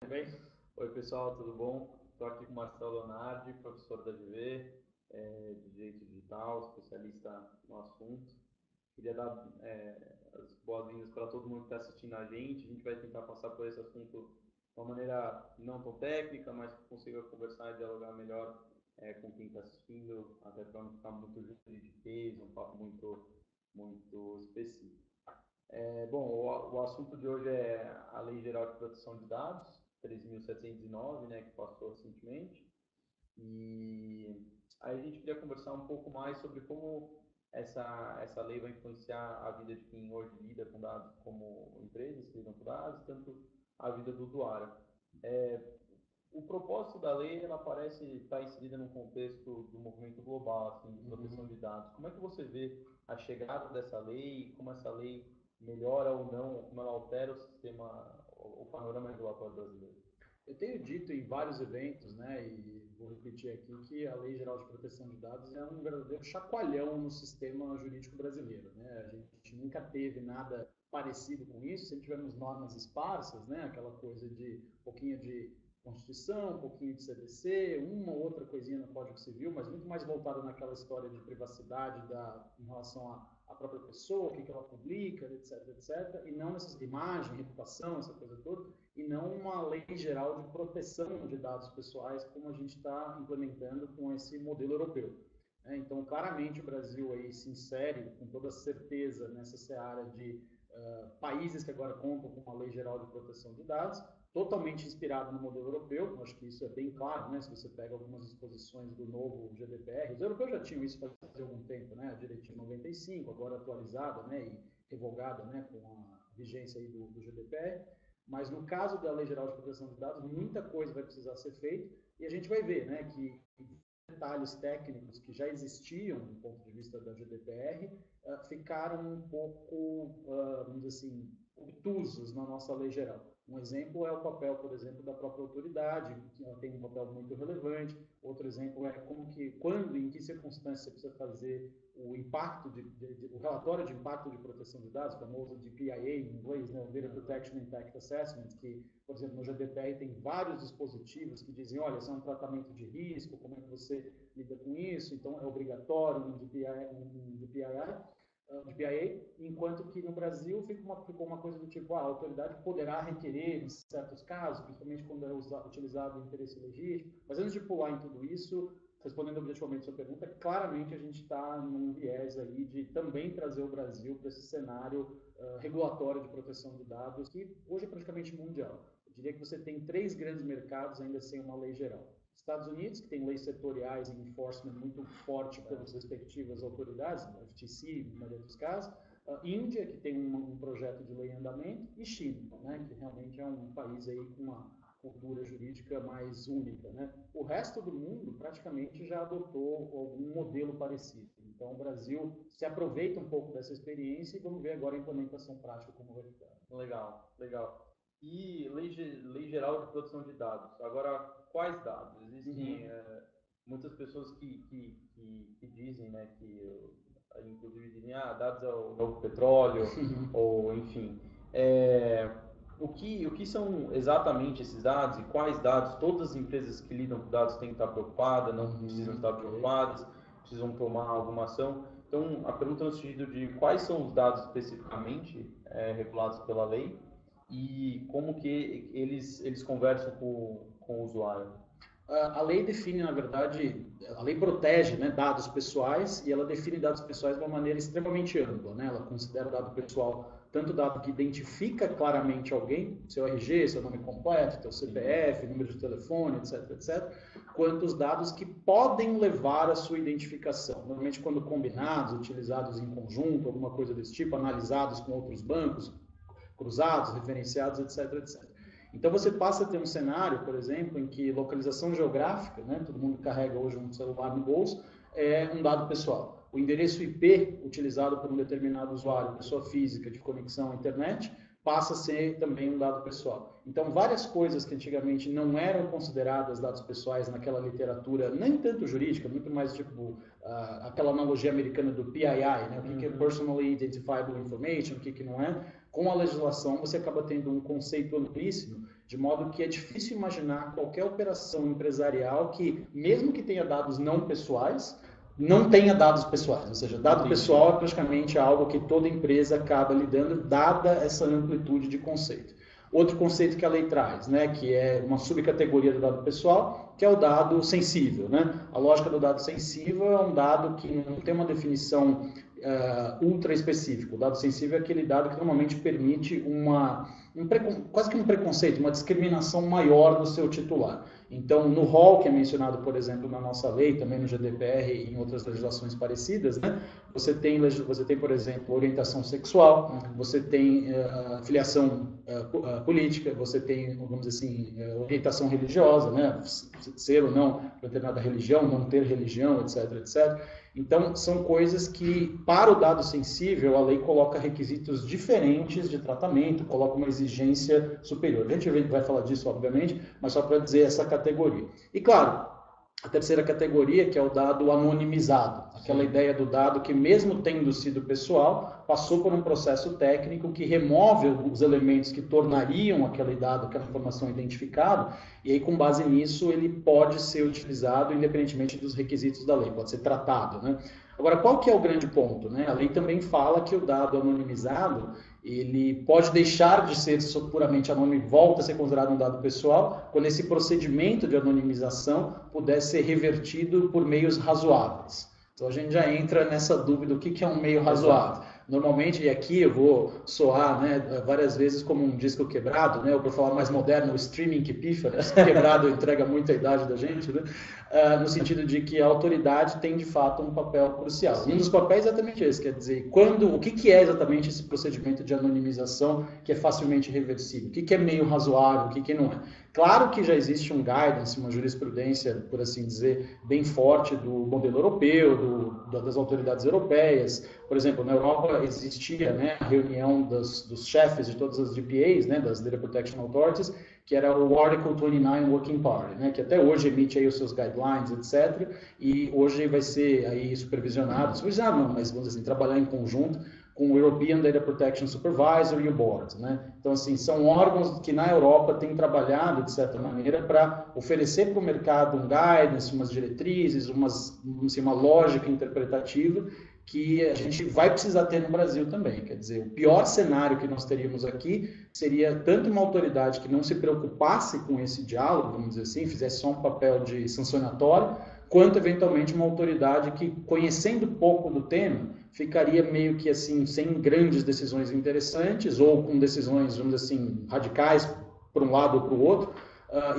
Tudo bem? Oi, pessoal, tudo bom? Estou aqui com o Marcelo Leonardi, professor da GV, de Direito Digital, especialista no assunto. Queria dar as boas-vindas para todo mundo que está assistindo a gente. A gente vai tentar passar por esse assunto de uma maneira não tão técnica, mas que consiga conversar e dialogar melhor com quem está assistindo, até para não ficar muito juridiquês, um papo muito específico. Bom, o assunto de hoje é a Lei Geral de Proteção de Dados, 3.709, né, que passou recentemente. E aí a gente queria conversar um pouco mais sobre como essa lei vai influenciar a vida de quem hoje lida com dados, como empresas que lidam com dados, tanto a vida do usuário. É, o propósito da lei, ela parece estar inserida num contexto do movimento global, assim, de proteção de dados. Como é que você vê a chegada dessa lei, como essa lei melhora ou não, como ela altera o sistema, o panorama regulatório brasileiro? Eu tenho dito em vários eventos, né, e vou repetir aqui, que a Lei Geral de Proteção de Dados é um verdadeiro chacoalhão no sistema jurídico brasileiro, né? A gente nunca teve nada parecido com isso, sempre tivemos normas esparsas, né, aquela coisa de um pouquinho de Constituição, um pouquinho de CDC, uma ou outra coisinha no Código Civil, mas muito mais voltado naquela história de privacidade em relação à própria pessoa, o que ela publica, etc, etc, e não nessas imagem, reputação, essa coisa toda, e não uma lei geral de proteção de dados pessoais, como a gente está implementando com esse modelo europeu. Então, claramente, o Brasil aí se insere com toda certeza nessa seara de países que agora contam com uma lei geral de proteção de dados, totalmente inspirado no modelo europeu. Acho que isso é bem claro, né? Se você pega algumas disposições do novo GDPR, os europeus já tinham isso faz algum tempo, né? A Diretiva 95, agora atualizada, né? E revogada, né? Com a vigência aí do GDPR. Mas no caso da Lei Geral de Proteção de Dados, muita coisa vai precisar ser feita e a gente vai ver, né, que detalhes técnicos que já existiam do ponto de vista da GDPR ficaram um pouco, vamos dizer assim, obtusos na nossa lei geral. Um exemplo é o papel, por exemplo, da própria autoridade, que ela tem um papel muito relevante. Outro exemplo é como que, quando, em que circunstâncias você precisa fazer o impacto o relatório de impacto de proteção de dados, famoso de PIA em inglês, né, o Data Protection Impact Assessment, que, por exemplo, no GDPR tem vários dispositivos que dizem, olha, isso é um tratamento de risco, como é que você lida com isso, então é obrigatório um DPIA, enquanto que no Brasil ficou uma coisa do tipo, a autoridade poderá requerer em certos casos, principalmente quando é utilizado o interesse legítimo. Mas antes de pular em tudo isso, respondendo objetivamente a sua pergunta, claramente a gente está num viés aí de também trazer o Brasil para esse cenário regulatório de proteção de dados, que hoje é praticamente mundial. Eu diria que você tem 3 grandes mercados ainda sem uma lei geral. Estados Unidos, que tem leis setoriais e enforcement muito forte pelas respectivas autoridades, a FTC, na maioria dos casos, a Índia, que tem um projeto de lei em andamento, e China, né, que realmente é um país aí com uma cultura jurídica mais única, né? O resto do mundo praticamente já adotou algum modelo parecido. Então, o Brasil se aproveita um pouco dessa experiência e vamos ver agora a implementação prática como vai ficar. Legal, legal. E lei geral de proteção de dados. Agora, quais dados? Existem muitas pessoas que dizem, né, que inclusive dizem, dados é o novo petróleo, ou enfim. O que são exatamente esses dados e quais dados? Todas as empresas que lidam com dados têm que estar preocupadas, não precisam estar preocupadas, precisam tomar alguma ação. Então, a pergunta no sentido de quais são os dados especificamente regulados pela lei e como que eles conversam com o usuário. A lei define, na verdade, a lei protege, né, dados pessoais e ela define dados pessoais de uma maneira extremamente ampla, né? Ela considera o dado pessoal tanto dado que identifica claramente alguém, seu RG, seu nome completo, seu CPF, número de telefone, etc, etc, quanto os dados que podem levar à sua identificação. Normalmente, quando combinados, utilizados em conjunto, alguma coisa desse tipo, analisados com outros bancos, cruzados, referenciados, etc, etc. Então você passa a ter um cenário, por exemplo, em que localização geográfica, né, todo mundo carrega hoje um celular no bolso, é um dado pessoal. O endereço IP utilizado por um determinado usuário, pessoa física de conexão à internet, passa a ser também um dado pessoal. Então, várias coisas que antigamente não eram consideradas dados pessoais naquela literatura, nem tanto jurídica, muito mais tipo aquela analogia americana do PII, né? O que é Personally Identifiable Information, o que não é. Com a legislação, você acaba tendo um conceito amplíssimo de modo que é difícil imaginar qualquer operação empresarial que, mesmo que tenha dados não pessoais, não tenha dados pessoais, ou seja, dado pessoal é praticamente algo que toda empresa acaba lidando, dada essa amplitude de conceito. Outro conceito que a lei traz, né, que é uma subcategoria do dado pessoal, que é o dado sensível, né? A lógica do dado sensível é um dado que não tem uma definição ultra específica. O dado sensível é aquele dado que normalmente permite quase que um preconceito, uma discriminação maior do seu titular. Então, no rol que é mencionado, por exemplo, na nossa lei, também no GDPR e em outras legislações parecidas, né, você tem, por exemplo, orientação sexual, você tem filiação política, você tem, vamos dizer assim, orientação religiosa, né, ser ou não determinada religião, não ter religião, etc, etc. Então, são coisas que, para o dado sensível, a lei coloca requisitos diferentes de tratamento, coloca uma exigência superior. A gente vai falar disso, obviamente, mas só para dizer essa categoria. E, claro, a terceira categoria, que é o dado anonimizado. Aquela ideia do dado que, mesmo tendo sido pessoal, passou por um processo técnico que remove os elementos que tornariam aquele dado, aquela informação identificada, e aí, com base nisso, ele pode ser utilizado independentemente dos requisitos da lei, pode ser tratado, né? Agora, qual que é o grande ponto, né? A lei também fala que o dado anonimizado, ele pode deixar de ser puramente anônimo e volta a ser considerado um dado pessoal quando esse procedimento de anonimização puder ser revertido por meios razoáveis. Então a gente já entra nessa dúvida do que é um meio razoável. Normalmente, e aqui eu vou soar, né, várias vezes como um disco quebrado, né, ou para falar mais moderno, o streaming que pifa, né, quebrado entrega muito a idade da gente, né, no sentido de que a autoridade tem de fato um papel crucial. Sim. Um dos papéis é exatamente esse, quer dizer, o que é exatamente esse procedimento de anonimização que é facilmente reversível? O que é meio razoável, o que não é? Claro que já existe um guidance, uma jurisprudência, por assim dizer, bem forte do modelo europeu, das autoridades europeias. Por exemplo, na Europa existia, né, a reunião dos chefes de todas as DPAs, né, das Data Protection Authorities, que era o Article 29 Working Party, né, que até hoje emite aí os seus guidelines, etc. E hoje vai ser aí supervisionado não, mas vamos dizer assim, trabalhar em conjunto com o European Data Protection Supervisor e o Board, né? Então, assim, são órgãos que na Europa têm trabalhado, de certa maneira, para oferecer para o mercado um guidance, umas diretrizes, uma lógica interpretativa que a gente vai precisar ter no Brasil também. Quer dizer, o pior cenário que nós teríamos aqui seria tanto uma autoridade que não se preocupasse com esse diálogo, vamos dizer assim, fizesse só um papel de sancionatório, quanto eventualmente uma autoridade que, conhecendo pouco do tema, ficaria meio que assim, sem grandes decisões interessantes ou com decisões, vamos dizer assim, radicais para um lado ou para o outro,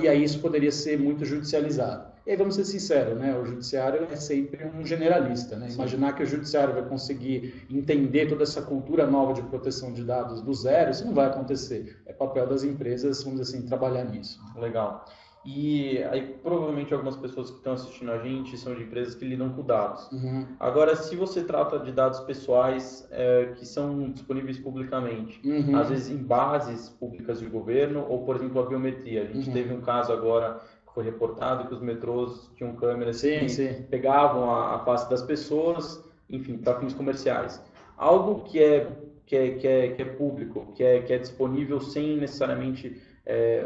e aí isso poderia ser muito judicializado. E aí vamos ser sinceros, né? O judiciário é sempre um generalista, né? Imaginar que o judiciário vai conseguir entender toda essa cultura nova de proteção de dados do zero, isso não vai acontecer. É papel das empresas, vamos dizer assim, trabalhar nisso. Legal. E aí, provavelmente, algumas pessoas que estão assistindo a gente são de empresas que lidam com dados. Uhum. Agora, se você trata de dados pessoais que são disponíveis publicamente, às vezes em bases públicas de governo, ou, por exemplo, a biometria. A gente teve um caso agora que foi reportado que os metrôs tinham câmeras que pegavam a face das pessoas, enfim, para fins comerciais. Algo que é público, que é disponível sem necessariamente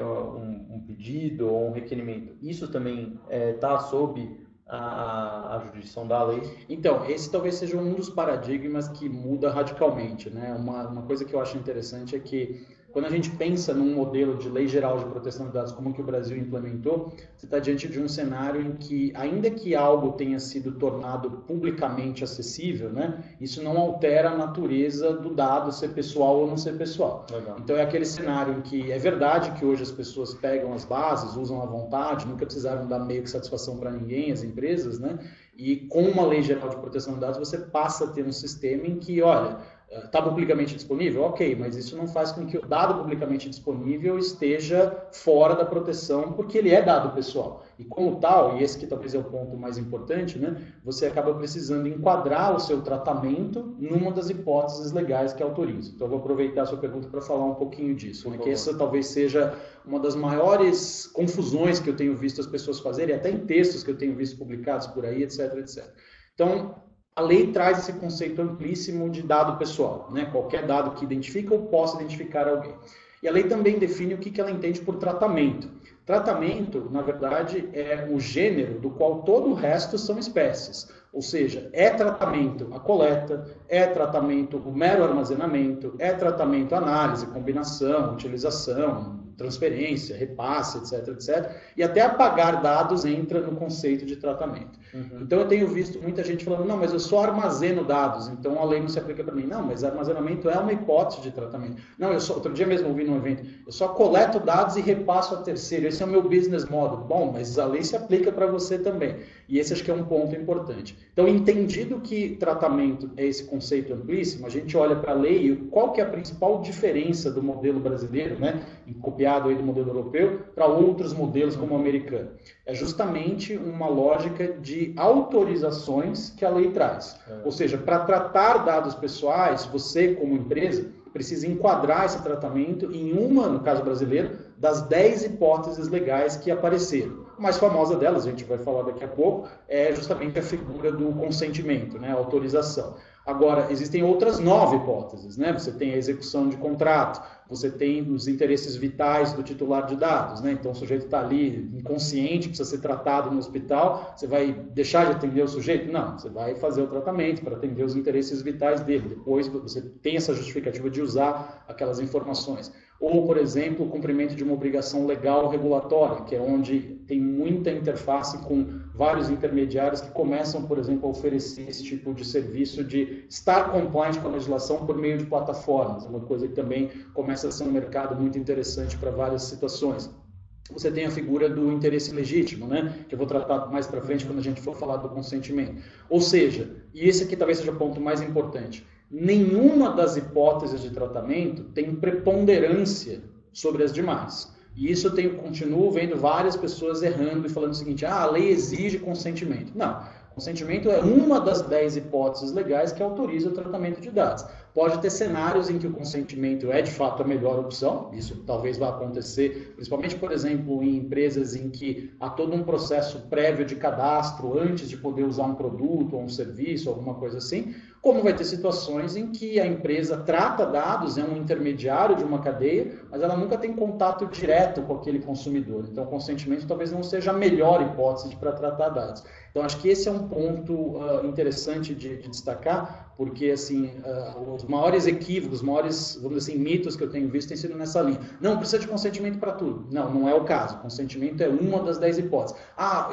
um pedido ou um requerimento, isso também está sob a jurisdição da lei? Então, esse talvez seja um dos paradigmas que muda radicalmente, né? Uma coisa que eu acho interessante é que quando a gente pensa num modelo de lei geral de proteção de dados como que o Brasil implementou, você está diante de um cenário em que, ainda que algo tenha sido tornado publicamente acessível, né, isso não altera a natureza do dado ser pessoal ou não ser pessoal. Legal. Então é aquele cenário em que é verdade que hoje as pessoas pegam as bases, usam à vontade, nunca precisaram dar meio que satisfação para ninguém, as empresas, né? E com uma lei geral de proteção de dados você passa a ter um sistema em que, olha, está publicamente disponível? Ok, mas isso não faz com que o dado publicamente disponível esteja fora da proteção, porque ele é dado pessoal. E como tal, e esse que talvez é o ponto mais importante, né, você acaba precisando enquadrar o seu tratamento numa das hipóteses legais que autoriza. Então eu vou aproveitar a sua pergunta para falar um pouquinho disso, né, que essa talvez seja uma das maiores confusões que eu tenho visto as pessoas fazerem, até em textos que eu tenho visto publicados por aí, etc, etc. Então, a lei traz esse conceito amplíssimo de dado pessoal, né? Qualquer dado que identifica ou possa identificar alguém. E a lei também define o que ela entende por tratamento. Tratamento, na verdade, é o gênero do qual todo o resto são espécies. Ou seja, é tratamento a coleta, é tratamento o mero armazenamento, é tratamento a análise, combinação, utilização, transferência, repasse, etc, etc. E até apagar dados entra no conceito de tratamento. Então eu tenho visto muita gente falando, não, mas eu só armazeno dados, então a lei não se aplica para mim. Não, mas armazenamento é uma hipótese de tratamento. Não, outro dia mesmo ouvi num evento, eu só coleto dados e repasso a terceiro, esse é o meu business model. Bom, mas a lei se aplica para você também. E esse acho que é um ponto importante. Então, entendido que tratamento é esse conceito amplíssimo, a gente olha para a lei e qual que é a principal diferença do modelo brasileiro, né, copiado aí do modelo europeu, para outros modelos como o americano. É justamente uma lógica de autorizações que a lei traz. Ou seja, para tratar dados pessoais, você como empresa precisa enquadrar esse tratamento em uma, no caso brasileiro, das 10 hipóteses legais que apareceram. A mais famosa delas, a gente vai falar daqui a pouco, é justamente a figura do consentimento, né, a autorização. Agora, existem outras 9 hipóteses, né? Você tem a execução de contrato, você tem os interesses vitais do titular de dados, né? Então o sujeito está ali inconsciente, precisa ser tratado no hospital, você vai deixar de atender o sujeito? Não, você vai fazer o tratamento para atender os interesses vitais dele. Depois você tem essa justificativa de usar aquelas informações. Ou, por exemplo, o cumprimento de uma obrigação legal regulatória, que é onde tem muita interface com vários intermediários que começam, por exemplo, a oferecer esse tipo de serviço de estar compliant com a legislação por meio de plataformas. É uma coisa que também começa a ser um mercado muito interessante para várias situações. Você tem a figura do interesse legítimo, né? Que eu vou tratar mais para frente quando a gente for falar do consentimento. Ou seja, e esse aqui talvez seja o ponto mais importante, nenhuma das hipóteses de tratamento tem preponderância sobre as demais. E isso eu continuo vendo várias pessoas errando e falando o seguinte, a lei exige consentimento. Não, consentimento é uma das 10 hipóteses legais que autoriza o tratamento de dados. Pode ter cenários em que o consentimento é de fato a melhor opção, isso talvez vá acontecer, principalmente, por exemplo, em empresas em que há todo um processo prévio de cadastro antes de poder usar um produto ou um serviço, alguma coisa assim, como vai ter situações em que a empresa trata dados, é um intermediário de uma cadeia, mas ela nunca tem contato direto com aquele consumidor. Então, o consentimento talvez não seja a melhor hipótese para tratar dados. Então, acho que esse é um ponto interessante de destacar, porque assim, os maiores equívocos, os maiores, vamos dizer assim, mitos que eu tenho visto têm sido nessa linha. Não, precisa de consentimento para tudo. Não, não é o caso. Consentimento é uma das 10 hipóteses.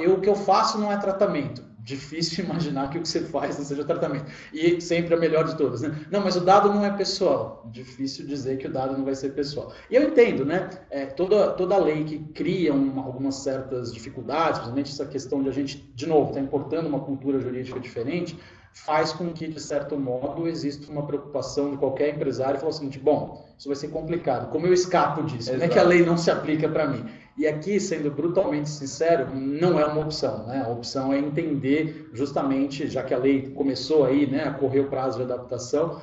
O que eu faço não é tratamento. Difícil imaginar que o que você faz não seja tratamento. E sempre a melhor de todas, né? Não, mas o dado não é pessoal. Difícil dizer que o dado não vai ser pessoal. E eu entendo, né? Toda lei que cria algumas certas dificuldades, principalmente essa questão de a gente, de novo, está importando uma cultura jurídica diferente, faz com que, de certo modo, exista uma preocupação de qualquer empresário e falar o seguinte, bom, isso vai ser complicado. Como eu escapo disso? Como é que a lei não se aplica para mim? E aqui, sendo brutalmente sincero, não é uma opção, né? A opção é entender justamente, já que a lei começou aí, né, a correr o prazo de adaptação,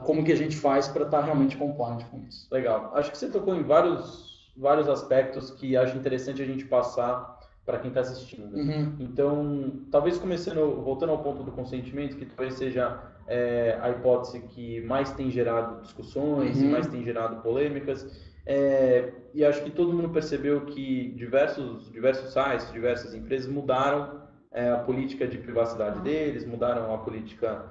como que a gente faz para estar realmente compliant com isso. Legal. Acho que você tocou em vários aspectos que acho interessante a gente passar para quem está assistindo. Então, talvez voltando ao ponto do consentimento, que talvez seja a hipótese que mais tem gerado discussões e mais tem gerado polêmicas, e acho que todo mundo percebeu que diversos sites, diversas empresas mudaram a política de privacidade deles, mudaram a política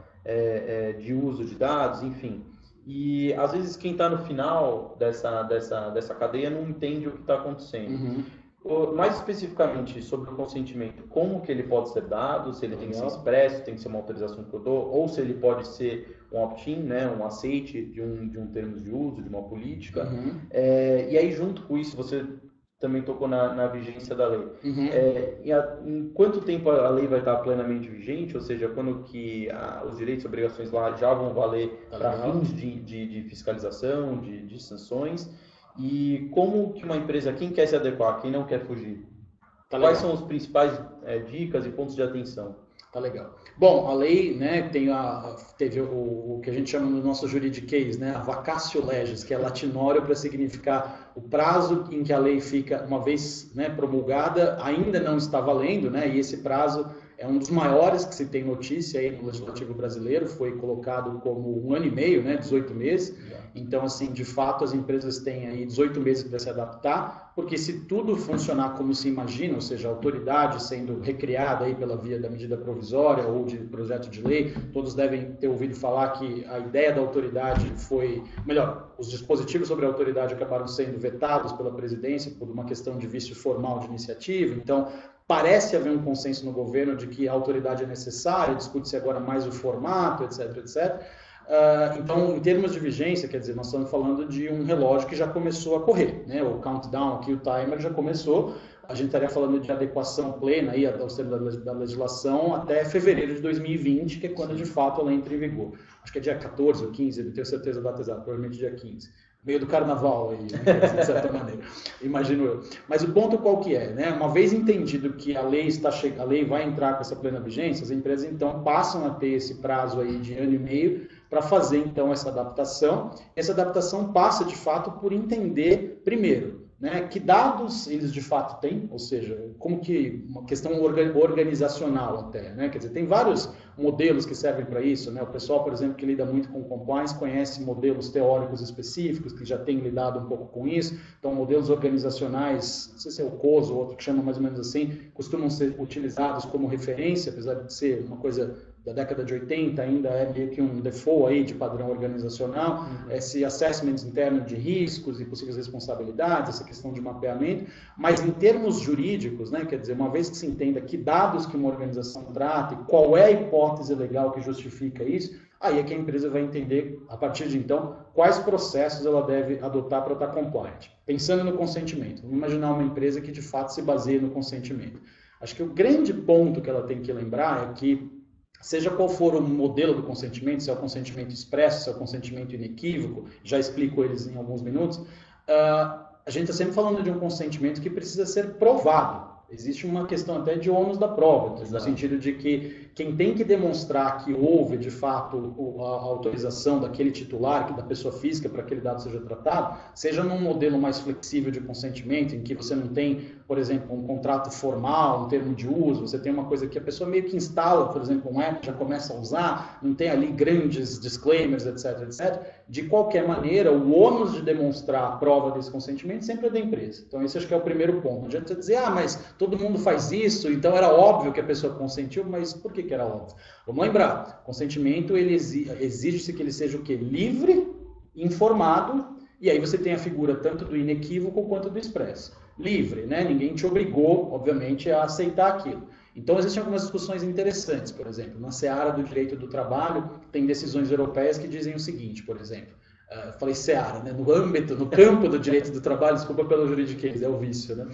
de uso de dados, enfim. E às vezes quem está no final dessa cadeia não entende o que está acontecendo. Mais especificamente sobre o consentimento, como que ele pode ser dado, se ele tem que ser expresso, tem que ser uma autorização que eu dou, ou se ele pode ser um opt-in, né, um aceite de um termo de uso, de uma política. E aí, junto com isso, você também tocou na vigência da lei. Em quanto tempo a lei vai estar plenamente vigente, ou seja, quando que os direitos e obrigações lá já vão valer para fins de fiscalização, de sanções, e como que uma empresa, quem quer se adequar, quem não quer fugir? Quais são os principais dicas e pontos de atenção? Tá legal. Bom, a lei, né, teve o que a gente chama no nosso juridiquês, né, a vacatio legis, que é latinório para significar o prazo em que a lei fica, uma vez, né, promulgada, ainda não está valendo, né, e esse prazo é um dos maiores que se tem notícia aí no legislativo brasileiro, foi colocado como 1 ano e meio, né, 18 meses. Então, assim, de fato, as empresas têm aí 18 meses para se adaptar, porque se tudo funcionar como se imagina, ou seja, a autoridade sendo recriada aí pela via da medida provisória ou de projeto de lei, todos devem ter ouvido falar que a ideia da autoridade foi, melhor, os dispositivos sobre a autoridade acabaram sendo vetados pela presidência por uma questão de vício formal de iniciativa. Então, parece haver um consenso no governo de que a autoridade é necessária, discute-se agora mais o formato, etc, etc. Então, em termos de vigência, quer dizer, nós estamos falando de um relógio que já começou a correr, né? O countdown aqui, o timer já começou. A gente estaria falando de adequação plena aí aos termos da legislação até fevereiro de 2020, que é quando de fato ela entra em vigor. Acho que é dia 14 ou 15, não tenho certeza da data exata, provavelmente dia 15. Meio do carnaval aí, né, de certa maneira, imagino eu. Mas o ponto qual que é, né? Uma vez entendido que a lei vai entrar com essa plena vigência, as empresas então passam a ter esse prazo aí de 1 ano e meio para fazer então essa adaptação. Essa adaptação passa de fato por entender, primeiro, né, que dados eles de fato têm, ou seja, como que uma questão organizacional até, né? Quer dizer, tem vários modelos que servem para isso, né? O pessoal, por exemplo, que lida muito com compliance conhece modelos teóricos específicos que já têm lidado um pouco com isso. Então, modelos organizacionais, não sei se é o COSO ou outro que chama mais ou menos assim, costumam ser utilizados como referência, apesar de ser uma coisa da década de 80, ainda é meio que um default aí de padrão organizacional, esse assessment interno de riscos e possíveis responsabilidades, essa questão de mapeamento, mas em termos jurídicos, né, quer dizer, uma vez que se entenda que dados que uma organização trata e qual é a hipótese legal que justifica isso, aí é que a empresa vai entender, a partir de então, quais processos ela deve adotar para estar compliant. Pensando no consentimento, vamos imaginar uma empresa que de fato se baseia no consentimento. Acho que o grande ponto que ela tem que lembrar é que seja qual for o modelo do consentimento, se é o consentimento expresso, se é o consentimento inequívoco, já explico eles em alguns minutos, a gente está sempre falando de um consentimento que precisa ser provado. Existe uma questão até de ônus da prova, no sentido de que quem tem que demonstrar que houve, de fato, a autorização daquele titular, da pessoa física, para que aquele dado seja tratado, seja num modelo mais flexível de consentimento, em que você não tem, por exemplo, um contrato formal, um termo de uso, você tem uma coisa que a pessoa meio que instala, por exemplo, um app, já começa a usar, não tem ali grandes disclaimers, etc, etc. De qualquer maneira, o ônus de demonstrar a prova desse consentimento sempre é da empresa. Então, esse acho que é o primeiro ponto. Não adianta você dizer, mas todo mundo faz isso, então era óbvio que a pessoa consentiu, mas por que era óbvio? Vamos lembrar, consentimento, ele exige-se que ele seja o quê? Livre, informado, e aí você tem a figura tanto do inequívoco quanto do expresso. Livre, né? Ninguém te obrigou, obviamente, a aceitar aquilo. Então, existem algumas discussões interessantes, por exemplo, na seara do direito do trabalho, tem decisões europeias que dizem o seguinte, por exemplo, falei seara, né? No campo do direito do trabalho, desculpa pelo juridiquês, é o vício, né?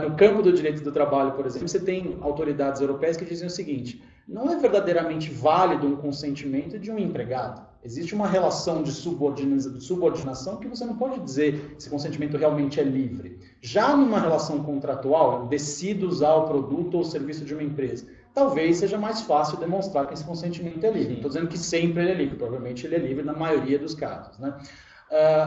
No campo do direito do trabalho, por exemplo, você tem autoridades europeias que dizem o seguinte, não é verdadeiramente válido um consentimento de um empregado. Existe uma relação de subordinação que você não pode dizer se o consentimento realmente é livre. Já numa relação contratual, eu decido usar o produto ou o serviço de uma empresa. Talvez seja mais fácil demonstrar que esse consentimento é livre. Estou dizendo que sempre ele é livre, provavelmente ele é livre na maioria dos casos, né?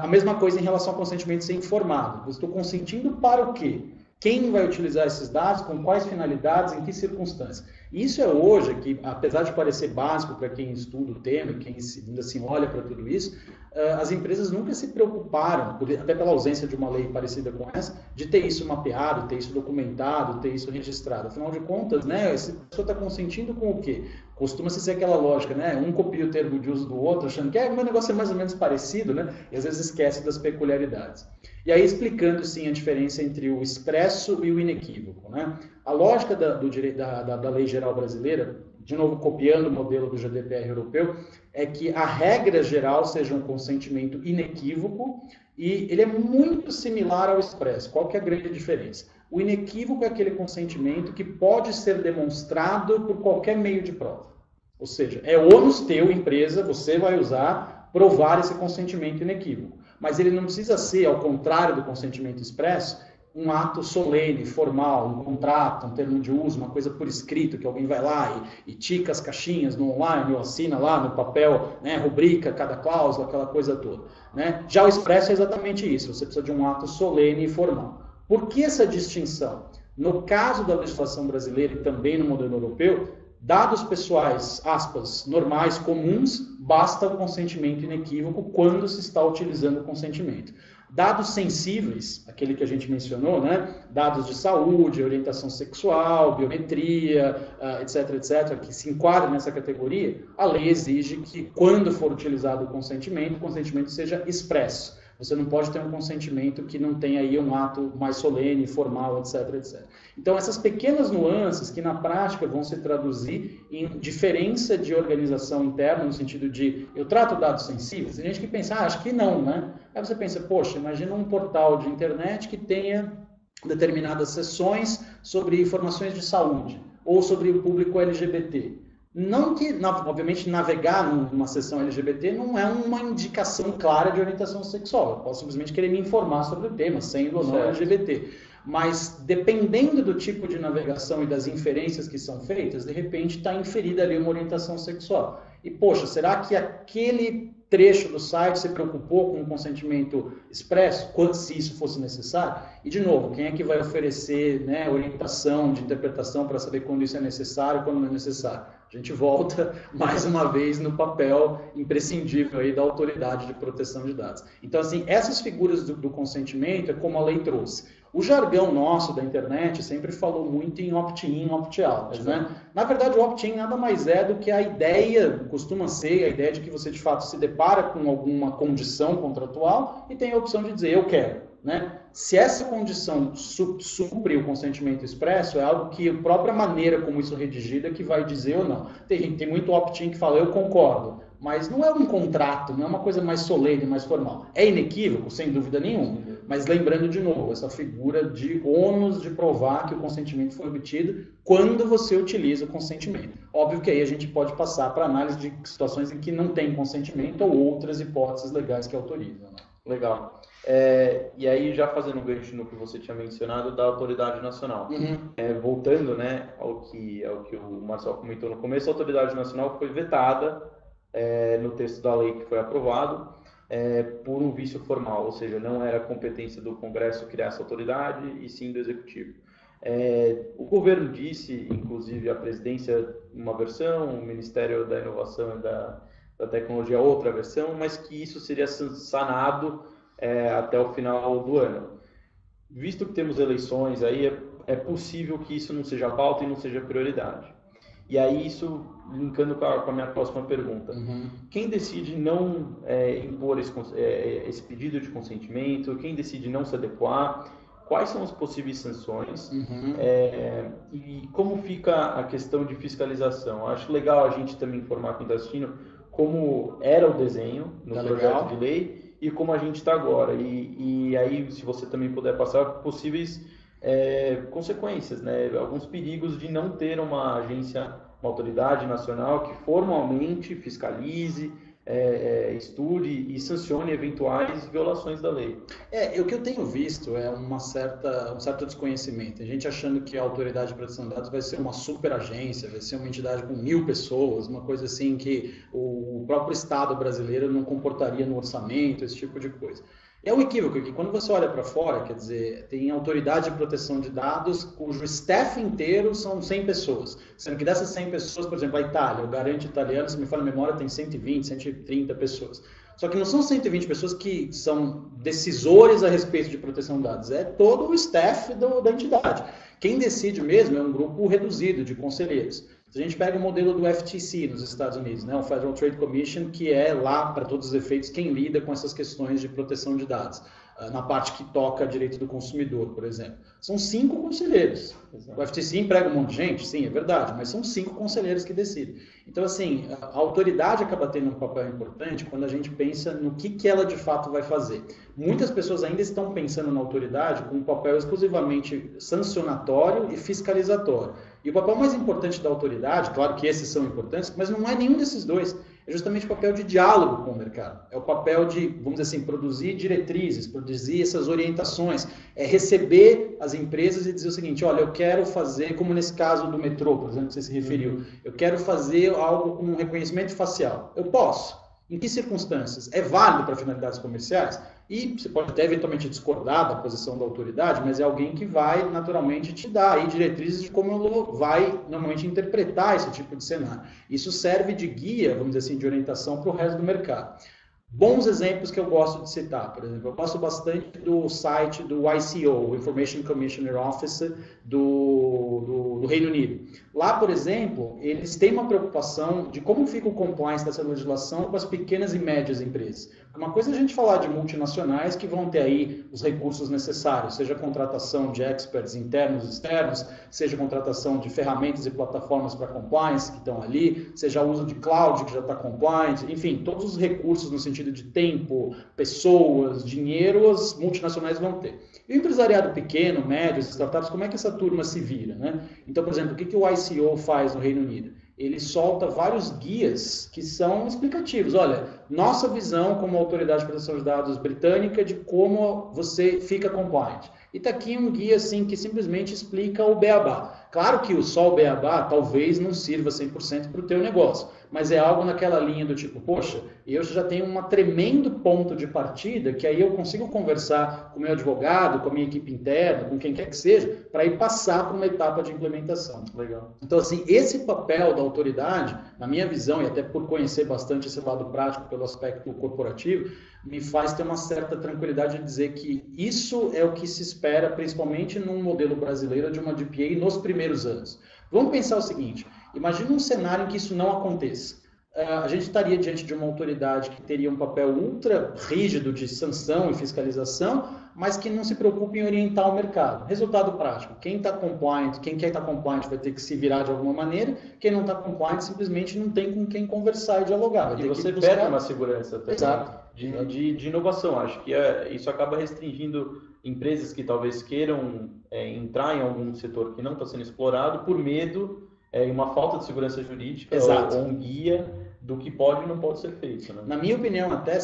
A mesma coisa em relação ao consentimento ser informado. Eu estou consentindo para o quê? Quem vai utilizar esses dados, com quais finalidades, em que circunstâncias. Isso é hoje que, apesar de parecer básico para quem estuda o tema, quem ainda assim olha para tudo isso, as empresas nunca se preocuparam, até pela ausência de uma lei parecida com essa, de ter isso mapeado, ter isso documentado, ter isso registrado. Afinal de contas, né, essa pessoa está consentindo com o quê? Costuma-se ser aquela lógica, né? Um copia o termo de uso do outro, achando que o meu negócio é mais ou menos parecido, né? E às vezes esquece das peculiaridades. E aí explicando, sim, a diferença entre o expresso e o inequívoco, né? A lógica da lei geral brasileira, de novo copiando o modelo do GDPR europeu, é que a regra geral seja um consentimento inequívoco e ele é muito similar ao expresso. Qual que é a grande diferença? O inequívoco é aquele consentimento que pode ser demonstrado por qualquer meio de prova. Ou seja, é ônus teu, empresa, você vai usar, provar esse consentimento inequívoco. Mas ele não precisa ser, ao contrário do consentimento expresso, um ato solene, formal, um contrato, um termo de uso, uma coisa por escrito, que alguém vai lá e tica as caixinhas no online, ou assina lá no papel, né, rubrica cada cláusula, aquela coisa toda. Né? Já o expresso é exatamente isso, você precisa de um ato solene e formal. Por que essa distinção? No caso da legislação brasileira e também no modelo europeu, dados pessoais, aspas, normais, comuns, basta o consentimento inequívoco quando se está utilizando o consentimento. Dados sensíveis, aquele que a gente mencionou, né? Dados de saúde, orientação sexual, biometria, etc., que se enquadram nessa categoria, a lei exige que, quando for utilizado o consentimento seja expresso. Você não pode ter um consentimento que não tenha aí um ato mais solene, formal, etc. Então, essas pequenas nuances que na prática vão se traduzir em diferença de organização interna, no sentido de, eu trato dados sensíveis, tem gente que pensa, acho que não, né? Aí você pensa, poxa, imagina um portal de internet que tenha determinadas seções sobre informações de saúde, ou sobre o público LGBT. Não que, obviamente, navegar numa seção LGBT não é uma indicação clara de orientação sexual. Eu posso simplesmente querer me informar sobre o tema, sendo ou não LGBT. Mas, dependendo do tipo de navegação e das inferências que são feitas, de repente está inferida ali uma orientação sexual. E, poxa, será que aquele trecho do site se preocupou com o consentimento expresso, quanto se isso fosse necessário? E, de novo, quem é que vai oferecer, né, orientação de interpretação para saber quando isso é necessário e quando não é necessário? A gente volta, mais uma vez, no papel imprescindível aí da autoridade de proteção de dados. Então, assim, essas figuras do consentimento é como a lei trouxe. O jargão nosso da internet sempre falou muito em opt-in, opt-out, né? Na verdade, o opt-in nada mais é do que a ideia, costuma ser a ideia de que você, de fato, se depara com alguma condição contratual e tem a opção de dizer, eu quero, né? Se essa condição supre o consentimento expresso, é algo que a própria maneira como isso é redigido é que vai dizer ou não. Tem muito opt-in que fala, eu concordo, mas não é um contrato, não é uma coisa mais solene, mais formal. É inequívoco, sem dúvida nenhuma, mas lembrando de novo, essa figura de ônus de provar que o consentimento foi obtido quando você utiliza o consentimento. Óbvio que aí a gente pode passar para análise de situações em que não tem consentimento ou outras hipóteses legais que autorizam. Né? Legal. E aí, já fazendo um gancho no que você tinha mencionado da autoridade nacional. Voltando, né, ao que o Marcelo comentou no começo, a autoridade nacional foi vetada no texto da lei que foi aprovado por um vício formal, ou seja, não era competência do Congresso criar essa autoridade e sim do Executivo. O governo disse, inclusive a presidência uma versão, o Ministério da Inovação e da Tecnologia outra versão, mas que isso seria sanado até o final do ano. Visto que temos eleições, aí é possível que isso não seja pauta e não seja prioridade. E aí isso, linkando com a minha próxima pergunta, quem decide não impor esse pedido de consentimento, quem decide não se adequar, quais são as possíveis sanções e como fica a questão de fiscalização? Acho legal a gente também informar quem está assistindo como era o desenho no projeto de lei e como a gente está agora. E aí, se você também puder passar possíveis consequências, né? Alguns perigos de não ter uma agência, uma autoridade nacional que formalmente fiscalize, estude e sancione eventuais violações da lei. O que eu tenho visto é um certo desconhecimento. A gente achando que a Autoridade de Proteção de Dados vai ser uma super agência, vai ser uma entidade com 1000 pessoas, uma coisa assim que o próprio Estado brasileiro não comportaria no orçamento, esse tipo de coisa. É um equívoco que quando você olha para fora, quer dizer, tem autoridade de proteção de dados cujo staff inteiro são 100 pessoas. Sendo que dessas 100 pessoas, por exemplo, a Itália, o Garante italiano, se me fala a memória, tem 120, 130 pessoas. Só que não são 120 pessoas que são decisores a respeito de proteção de dados, é todo o staff da entidade. Quem decide mesmo é um grupo reduzido de conselheiros. Se a gente pega o modelo do FTC nos Estados Unidos, né, o Federal Trade Commission, que é lá, para todos os efeitos, quem lida com essas questões de proteção de dados, na parte que toca direito do consumidor, por exemplo. São 5 conselheiros. Exato. O FTC emprega um monte de gente, sim, é verdade, mas são 5 conselheiros que decidem. Então, assim, a autoridade acaba tendo um papel importante quando a gente pensa no que ela de fato vai fazer. Muitas pessoas ainda estão pensando na autoridade com um papel exclusivamente sancionatório e fiscalizatório. E o papel mais importante da autoridade, claro que esses são importantes, mas não é nenhum desses dois. É justamente o papel de diálogo com o mercado. É o papel de, vamos dizer assim, produzir diretrizes, produzir essas orientações, receber as empresas e dizer o seguinte, olha, eu quero fazer, como nesse caso do metrô, por exemplo, que você se referiu, eu quero fazer algo com um reconhecimento facial. Eu posso. Em que circunstâncias? É válido para finalidades comerciais? E você pode até eventualmente discordar da posição da autoridade, mas é alguém que vai naturalmente te dar aí diretrizes de como ela vai normalmente interpretar esse tipo de cenário. Isso serve de guia, vamos dizer assim, de orientação para o resto do mercado. Bons exemplos que eu gosto de citar, por exemplo, eu gosto bastante do site do ICO, o Information Commissioner Office do Reino Unido. Lá, por exemplo, eles têm uma preocupação de como fica o compliance dessa legislação com as pequenas e médias empresas. Uma coisa é a gente falar de multinacionais que vão ter aí os recursos necessários, seja contratação de experts internos e externos, seja contratação de ferramentas e plataformas para compliance que estão ali, seja o uso de cloud que já está compliant, enfim, todos os recursos no sentido de tempo, pessoas, dinheiro, as multinacionais vão ter. E o empresariado pequeno, médio, as startups, como é que essa turma se vira, né? Então, por exemplo, o que o ICO faz no Reino Unido? Ele solta vários guias que são explicativos. Olha, nossa visão como autoridade de proteção de dados britânica de como você fica compliant. E está aqui um guia assim, que simplesmente explica o beabá. Claro que só o beabá talvez não sirva 100% para o teu negócio, mas é algo naquela linha do tipo, poxa, eu já tenho um tremendo ponto de partida que aí eu consigo conversar com o meu advogado, com a minha equipe interna, com quem quer que seja, para ir passar para uma etapa de implementação. Legal. Então, assim, esse papel da autoridade, na minha visão, e até por conhecer bastante esse lado prático pelo aspecto corporativo, me faz ter uma certa tranquilidade de dizer que isso é o que se espera, principalmente num modelo brasileiro de uma DPA nos primeiros anos. Vamos pensar o seguinte, imagina um cenário em que isso não aconteça. A gente estaria diante de uma autoridade que teria um papel ultra rígido de sanção e fiscalização, mas que não se preocupa em orientar o mercado. Resultado prático, quem está compliant, quem quer estar compliant vai ter que se virar de alguma maneira, quem não está compliant simplesmente não tem com quem conversar e dialogar. E você perde uma segurança também. Exato. De inovação. Acho que isso acaba restringindo empresas que talvez queiram entrar em algum setor que não está sendo explorado por medo e uma falta de segurança jurídica ou um guia do que pode e não pode ser feito. Né? Na minha opinião, até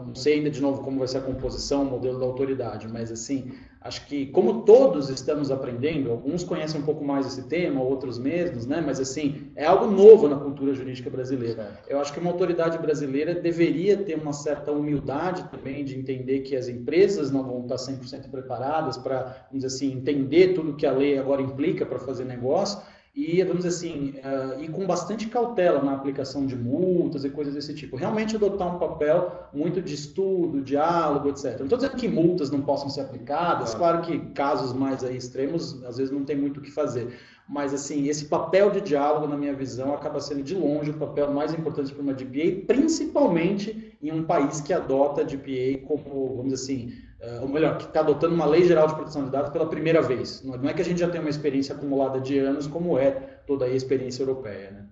não sei ainda de novo como vai ser a composição, o modelo da autoridade, mas assim, acho que como todos estamos aprendendo, alguns conhecem um pouco mais esse tema, outros menos, né? Mas assim, é algo novo na cultura jurídica brasileira. Certo. Eu acho que uma autoridade brasileira deveria ter uma certa humildade também de entender que as empresas não vão estar 100% preparadas para, vamos dizer assim, entender tudo que a lei agora implica para fazer negócio. E, vamos dizer assim, e com bastante cautela na aplicação de multas e coisas desse tipo. Realmente adotar um papel muito de estudo, diálogo, etc. Não estou dizendo que multas não possam ser aplicadas, claro que casos mais aí extremos, às vezes não tem muito o que fazer. Mas, assim, esse papel de diálogo, na minha visão, acaba sendo de longe o papel mais importante para uma DPA, principalmente em um país que adota a DPA como, vamos dizer assim, ou melhor, que está adotando uma lei geral de proteção de dados pela primeira vez. Não é que a gente já tem uma experiência acumulada de anos, como é toda a experiência europeia. Né?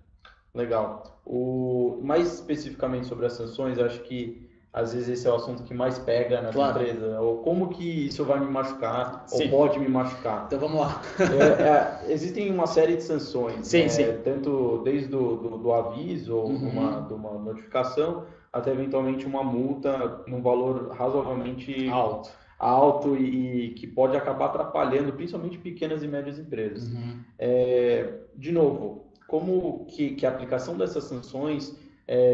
Legal. Mais especificamente sobre as sanções, acho que às vezes esse é o assunto que mais pega nessa empresa. Ou como que isso vai me machucar, ou pode me machucar. Então vamos lá. Existem uma série de sanções, sim. Tanto desde do aviso ou de uma notificação, até eventualmente uma multa num valor razoavelmente alto e que pode acabar atrapalhando principalmente pequenas e médias empresas. De novo, como que a aplicação dessas sanções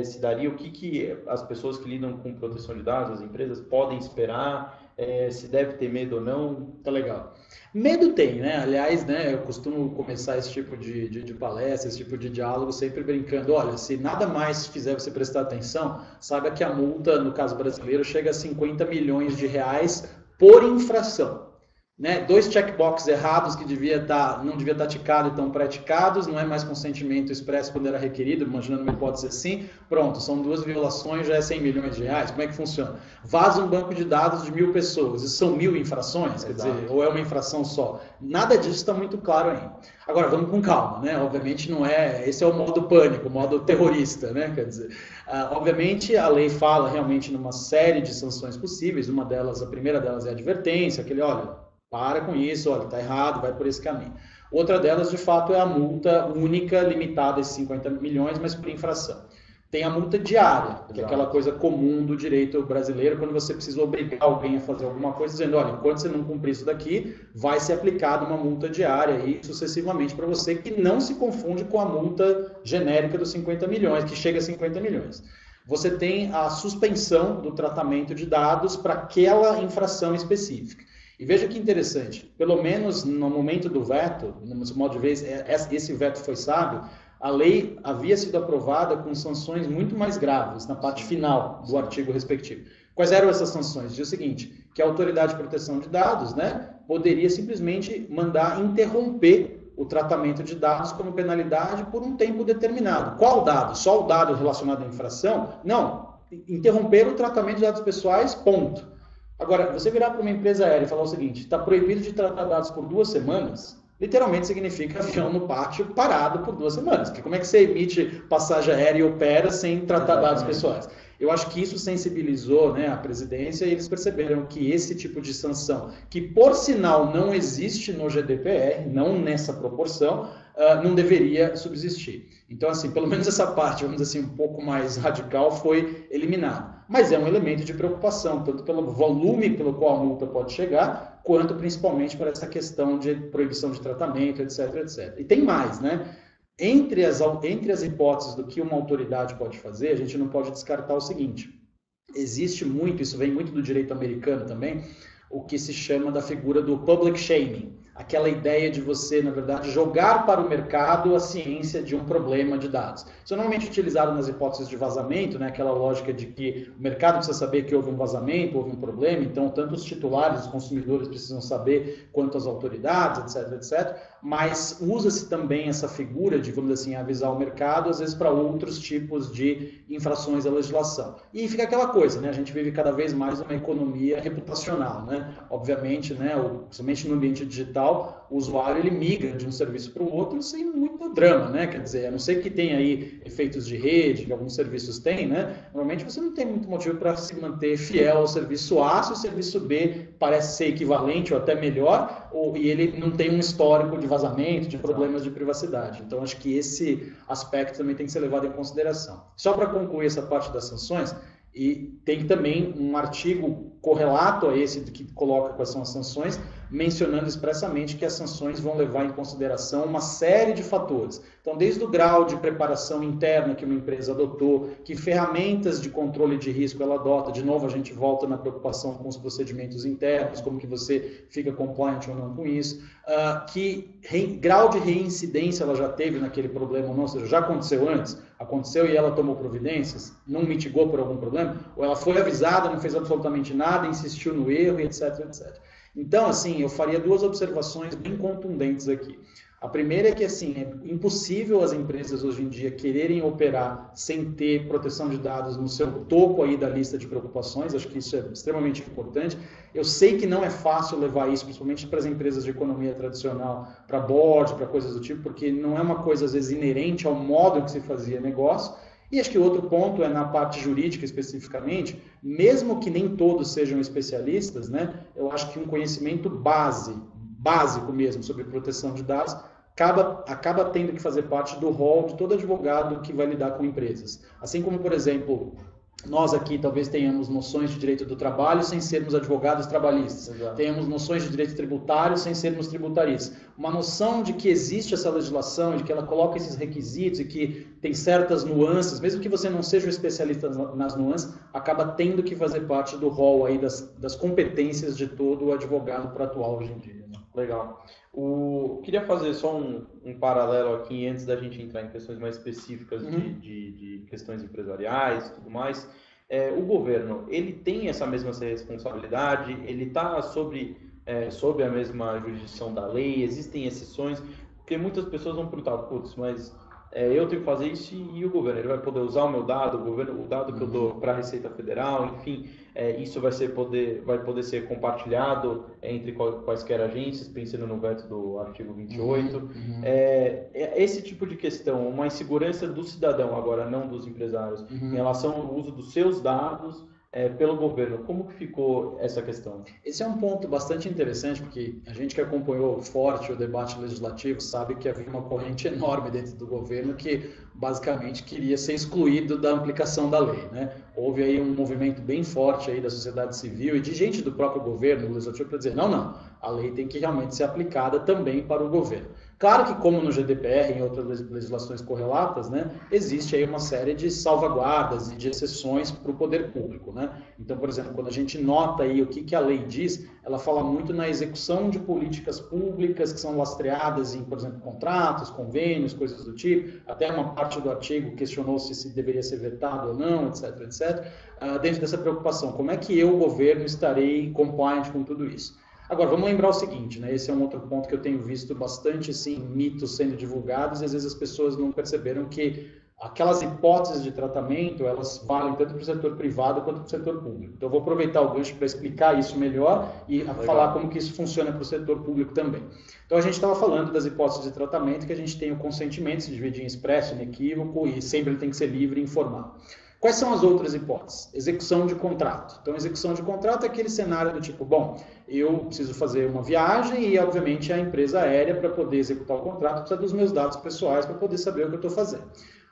se daria, o que as pessoas que lidam com proteção de dados, as empresas, podem esperar, se deve ter medo ou não? Tá legal. Medo tem, né? Aliás, né, eu costumo começar esse tipo de palestra, esse tipo de diálogo sempre brincando. Olha, se nada mais fizer você prestar atenção, saiba que a multa, no caso brasileiro, chega a 50 milhões de reais por infração. Né? 2 checkboxes errados que não devia estar ticado e estão praticados, não é mais consentimento expresso quando era requerido, imaginando uma hipótese assim, pronto, são 2 violações, já é 100 milhões de reais, como é que funciona? Vaza um banco de dados de 1.000 pessoas, isso são 1.000 infrações, quer dizer, ou é uma infração só? Nada disso está muito claro ainda. Agora, vamos com calma, né? Obviamente não é, esse é o modo pânico, o modo terrorista, né? Quer dizer, obviamente a lei fala realmente numa série de sanções possíveis, a primeira delas é a advertência, olha, para com isso, olha, está errado, vai por esse caminho. Outra delas, de fato, é a multa única, limitada a esses 50 milhões, mas por infração. Tem a multa diária, que é aquela coisa comum do direito brasileiro, quando você precisa obrigar alguém a fazer alguma coisa, dizendo, olha, enquanto você não cumprir isso daqui, vai ser aplicada uma multa diária e sucessivamente para você, que não se confunde com a multa genérica dos 50 milhões, que chega a 50 milhões. você tem a suspensão do tratamento de dados para aquela infração específica. E veja que interessante, pelo menos no momento do veto, no seu modo de ver, esse veto foi sábio, a lei havia sido aprovada com sanções muito mais graves na parte final do artigo respectivo. Quais eram essas sanções? Diz o seguinte, que a Autoridade de Proteção de Dados, né, poderia simplesmente mandar interromper o tratamento de dados como penalidade por um tempo determinado. Qual dado? Só o dado relacionado à infração? Não. Interromper o tratamento de dados pessoais, ponto. Agora, você virar para uma empresa aérea e falar o seguinte, está proibido de tratar dados por 2 semanas, literalmente significa avião no pátio parado por 2 semanas. Porque como é que você emite passagem aérea e opera sem tratar dados pessoais? Eu acho que isso sensibilizou, né, a presidência e eles perceberam que esse tipo de sanção, que por sinal não existe no GDPR, não nessa proporção, não deveria subsistir. Então, assim, pelo menos essa parte, vamos dizer assim, um pouco mais radical foi eliminada. Mas é um elemento de preocupação, tanto pelo volume pelo qual a multa pode chegar, quanto principalmente por essa questão de proibição de tratamento, etc, etc. E tem mais, né? Entre as hipóteses do que uma autoridade pode fazer, a gente não pode descartar o seguinte, existe muito, isso vem muito do direito americano também, o que se chama da figura do public shaming, aquela ideia de você, na verdade, jogar para o mercado a ciência de um problema de dados. Isso é normalmente utilizado nas hipóteses de vazamento, né? Aquela lógica de que o mercado precisa saber que houve um vazamento, houve um problema, então tanto os titulares, os consumidores precisam saber quanto as autoridades, etc, etc, mas usa-se também essa figura de, vamos dizer assim, avisar o mercado, às vezes para outros tipos de infrações à legislação. E fica aquela coisa, né? A gente vive cada vez mais uma economia reputacional, né? Obviamente, né? Principalmente no ambiente digital, o usuário ele migra de um serviço para o outro sem muito drama, né? Quer dizer, a não ser que tenha aí efeitos de rede, que alguns serviços têm, né? Normalmente você não tem muito motivo para se manter fiel ao serviço A, se o serviço B parece ser equivalente ou até melhor, e ele não tem um histórico de vazamento, de problemas de privacidade. Então, acho que esse aspecto também tem que ser levado em consideração. Só para concluir essa parte das sanções, e tem também um artigo correlato a esse que coloca quais são as sanções, mencionando expressamente que as sanções vão levar em consideração uma série de fatores. Então, desde o grau de preparação interna que uma empresa adotou, que ferramentas de controle de risco ela adota, de novo a gente volta na preocupação com os procedimentos internos, como que você fica compliant ou não com isso, que grau de reincidência ela já teve naquele problema ou não, ou seja, já aconteceu antes, aconteceu e ela tomou providências, não mitigou por algum problema, ou ela foi avisada, não fez absolutamente nada, insistiu no erro, etc, etc. Então, assim, eu faria 2 observações bem contundentes aqui. A primeira é que, assim, é impossível as empresas hoje em dia quererem operar sem ter proteção de dados no seu topo aí da lista de preocupações, acho que isso é extremamente importante. Eu sei que não é fácil levar isso, principalmente para as empresas de economia tradicional, para board, para coisas do tipo, porque não é uma coisa, às vezes, inerente ao modo que se fazia negócio. E acho que outro ponto é na parte jurídica especificamente, mesmo que nem todos sejam especialistas, né, eu acho que um conhecimento básico mesmo sobre proteção de dados acaba tendo que fazer parte do rol de todo advogado que vai lidar com empresas. Assim como, por exemplo, nós aqui talvez tenhamos noções de direito do trabalho sem sermos advogados trabalhistas. Exato. Tenhamos noções de direito tributário sem sermos tributaristas. Uma noção de que existe essa legislação, de que ela coloca esses requisitos e que tem certas nuances, mesmo que você não seja um especialista nas nuances, acaba tendo que fazer parte do rol aí das competências de todo o advogado para atuar hoje em dia. Né? Legal. Queria fazer só um paralelo aqui, antes da gente entrar em questões mais específicas de questões empresariais e tudo mais. O governo, ele tem essa mesma responsabilidade? Ele está sob a mesma jurisdição da lei? Existem exceções? Porque muitas pessoas vão perguntar, putz, mas eu tenho que fazer isso e o governo? Ele vai poder usar o meu dado, o dado que eu dou para a Receita Federal, enfim... isso vai poder ser compartilhado entre quaisquer agências, pensando no veto do artigo 28. Esse tipo de questão, uma insegurança do cidadão, agora não dos empresários, em relação ao uso dos seus dados pelo governo. Como que ficou essa questão? Esse é um ponto bastante interessante, porque a gente que acompanhou forte o debate legislativo sabe que havia uma corrente enorme dentro do governo que basicamente queria ser excluído da aplicação da lei, né? Houve aí um movimento bem forte aí da sociedade civil e de gente do próprio governo, do legislativo, para dizer, não, A lei tem que realmente ser aplicada também para o governo. Claro que, como no GDPR e em outras legislações correlatas, né, existe aí uma série de salvaguardas e de exceções para o poder público, né? Então, por exemplo, quando a gente nota aí o que a lei diz, ela fala muito na execução de políticas públicas que são lastreadas em, por exemplo, contratos, convênios, coisas do tipo. Até uma parte do artigo questionou se deveria ser vetado ou não, etc, etc. Dentro dessa preocupação, como é que eu, o governo, estarei compliant com tudo isso? Agora, vamos lembrar o seguinte, né? Esse é um outro ponto que eu tenho visto bastante, assim, mitos sendo divulgados, e às vezes as pessoas não perceberam que aquelas hipóteses de tratamento, elas valem tanto para o setor privado quanto para o setor público. Então, eu vou aproveitar o gancho para explicar isso melhor e falar como que isso funciona para o setor público também. Então, a gente estava falando das hipóteses de tratamento, que a gente tem o consentimento, se divide em expresso, inequívoco, e sempre ele tem que ser livre e informado. Quais são as outras hipóteses? Execução de contrato. Então, execução de contrato é aquele cenário do tipo, bom, eu preciso fazer uma viagem e, obviamente, a empresa aérea, para poder executar o contrato, precisa dos meus dados pessoais para poder saber o que eu estou fazendo.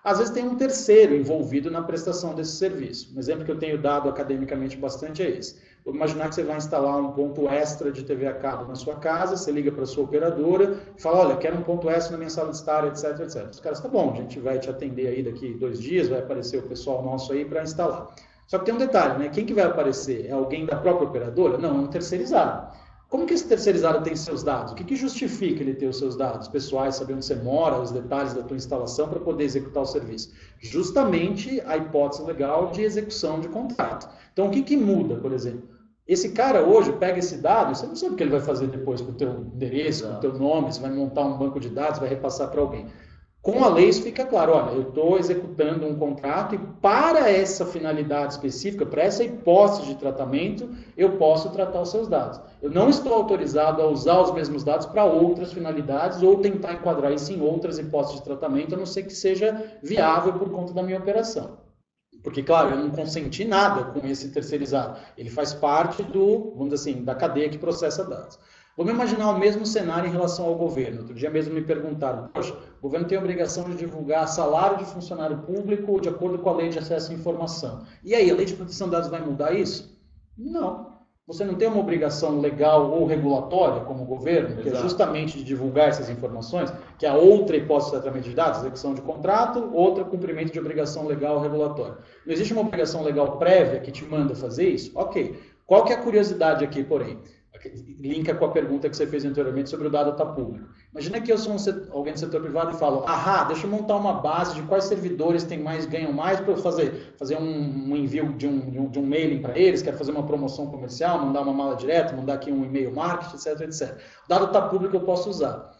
Às vezes tem um terceiro envolvido na prestação desse serviço. Um exemplo que eu tenho dado academicamente bastante é esse. Vou imaginar que você vai instalar um ponto extra de TV a cabo na sua casa, você liga para a sua operadora e fala, olha, quero um ponto extra na minha sala de estar, etc, etc. Os caras, tá bom, a gente vai te atender aí daqui 2 dias, vai aparecer o pessoal nosso aí para instalar. Só que tem um detalhe, né? Quem que vai aparecer? É alguém da própria operadora? Não, é um terceirizado. Como que esse terceirizado tem seus dados? O que justifica ele ter os seus dados pessoais, saber onde você mora, os detalhes da tua instalação para poder executar o serviço? Justamente a hipótese legal de execução de contrato. Então, o que muda, por exemplo? Esse cara hoje pega esse dado, você não sabe o que ele vai fazer depois com o teu endereço, com o teu nome, você vai montar um banco de dados, vai repassar para alguém. Com a lei isso fica claro, olha, eu estou executando um contrato e para essa finalidade específica, para essa hipótese de tratamento, eu posso tratar os seus dados. Eu não estou autorizado a usar os mesmos dados para outras finalidades ou tentar enquadrar isso em outras hipóteses de tratamento, a não ser que seja viável por conta da minha operação. Porque, claro, eu não consenti nada com esse terceirizado. Ele faz parte do, vamos dizer assim, da cadeia que processa dados. Vamos imaginar o mesmo cenário em relação ao governo. Outro dia mesmo me perguntaram, poxa, o governo tem a obrigação de divulgar salário de funcionário público de acordo com a lei de acesso à informação. E aí, a lei de proteção de dados vai mudar isso? Não. Você não tem uma obrigação legal ou regulatória como governo, que é justamente de divulgar essas informações, que é a outra hipótese de tratamento de dados, execução de contrato, outra cumprimento de obrigação legal ou regulatória. Não existe uma obrigação legal prévia que te manda fazer isso? Ok. Qual que é a curiosidade aqui, porém? Linka com a pergunta que você fez anteriormente sobre o dado estar público. Imagina que eu sou alguém do setor privado e falo, deixa eu montar uma base de quais servidores ganham mais para eu fazer um envio de um mailing para eles, quero fazer uma promoção comercial, mandar uma mala direta, mandar aqui um e-mail marketing, etc, etc. O dado está público, eu posso usar.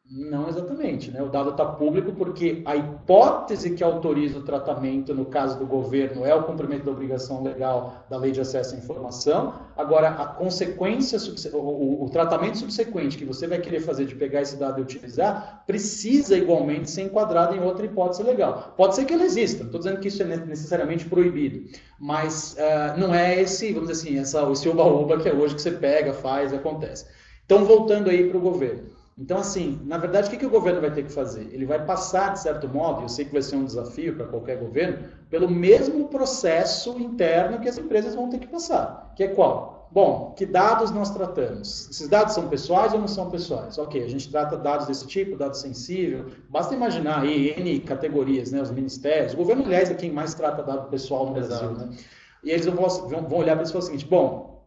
Não exatamente, né? O dado está público porque a hipótese que autoriza o tratamento, no caso do governo, é o cumprimento da obrigação legal da lei de acesso à informação. Agora, a consequência, o tratamento subsequente que você vai querer fazer de pegar esse dado e utilizar, precisa igualmente ser enquadrado em outra hipótese legal. Pode ser que ela exista, não estou dizendo que isso é necessariamente proibido, mas não é esse, vamos dizer assim, esse oba-oba que é hoje que você pega, faz e acontece. Então, voltando aí para o governo. Então, assim, na verdade, o que o governo vai ter que fazer? Ele vai passar, de certo modo, eu sei que vai ser um desafio para qualquer governo, pelo mesmo processo interno que as empresas vão ter que passar. Que é qual? Bom, que dados nós tratamos? Esses dados são pessoais ou não são pessoais? Ok, a gente trata dados desse tipo, dados sensível. Basta imaginar aí N categorias, né? Os ministérios. O governo, aliás, é quem mais trata dado pessoal no Brasil, né? E eles vão olhar para isso e falar o seguinte, bom,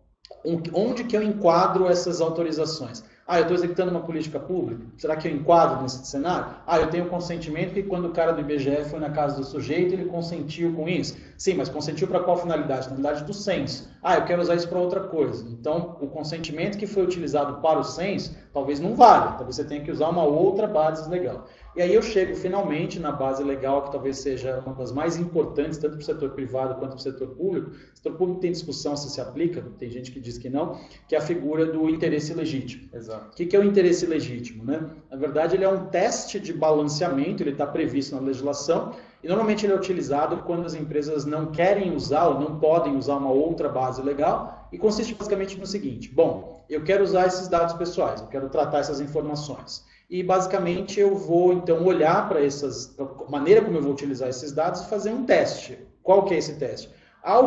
onde que eu enquadro essas autorizações? Eu estou executando uma política pública? Será que eu enquadro nesse cenário? Eu tenho consentimento que quando o cara do IBGE foi na casa do sujeito, ele consentiu com isso. Sim, mas consentiu para qual finalidade? Finalidade do censo. Eu quero usar isso para outra coisa. Então, o consentimento que foi utilizado para o censo, talvez não valha. Talvez você tenha que usar uma outra base legal. E aí eu chego finalmente na base legal, que talvez seja uma das mais importantes, tanto para o setor privado quanto para o setor público. O setor público tem discussão se aplica, tem gente que diz que não, que é a figura do interesse legítimo. Exato. O que é o interesse legítimo, né? Na verdade, ele é um teste de balanceamento, ele está previsto na legislação, e normalmente ele é utilizado quando as empresas não querem usar ou não podem usar uma outra base legal, e consiste basicamente no seguinte, bom, eu quero usar esses dados pessoais, eu quero tratar essas informações. E, basicamente, eu vou, então, olhar para a maneira como eu vou utilizar esses dados e fazer um teste. Qual que é esse teste? Ao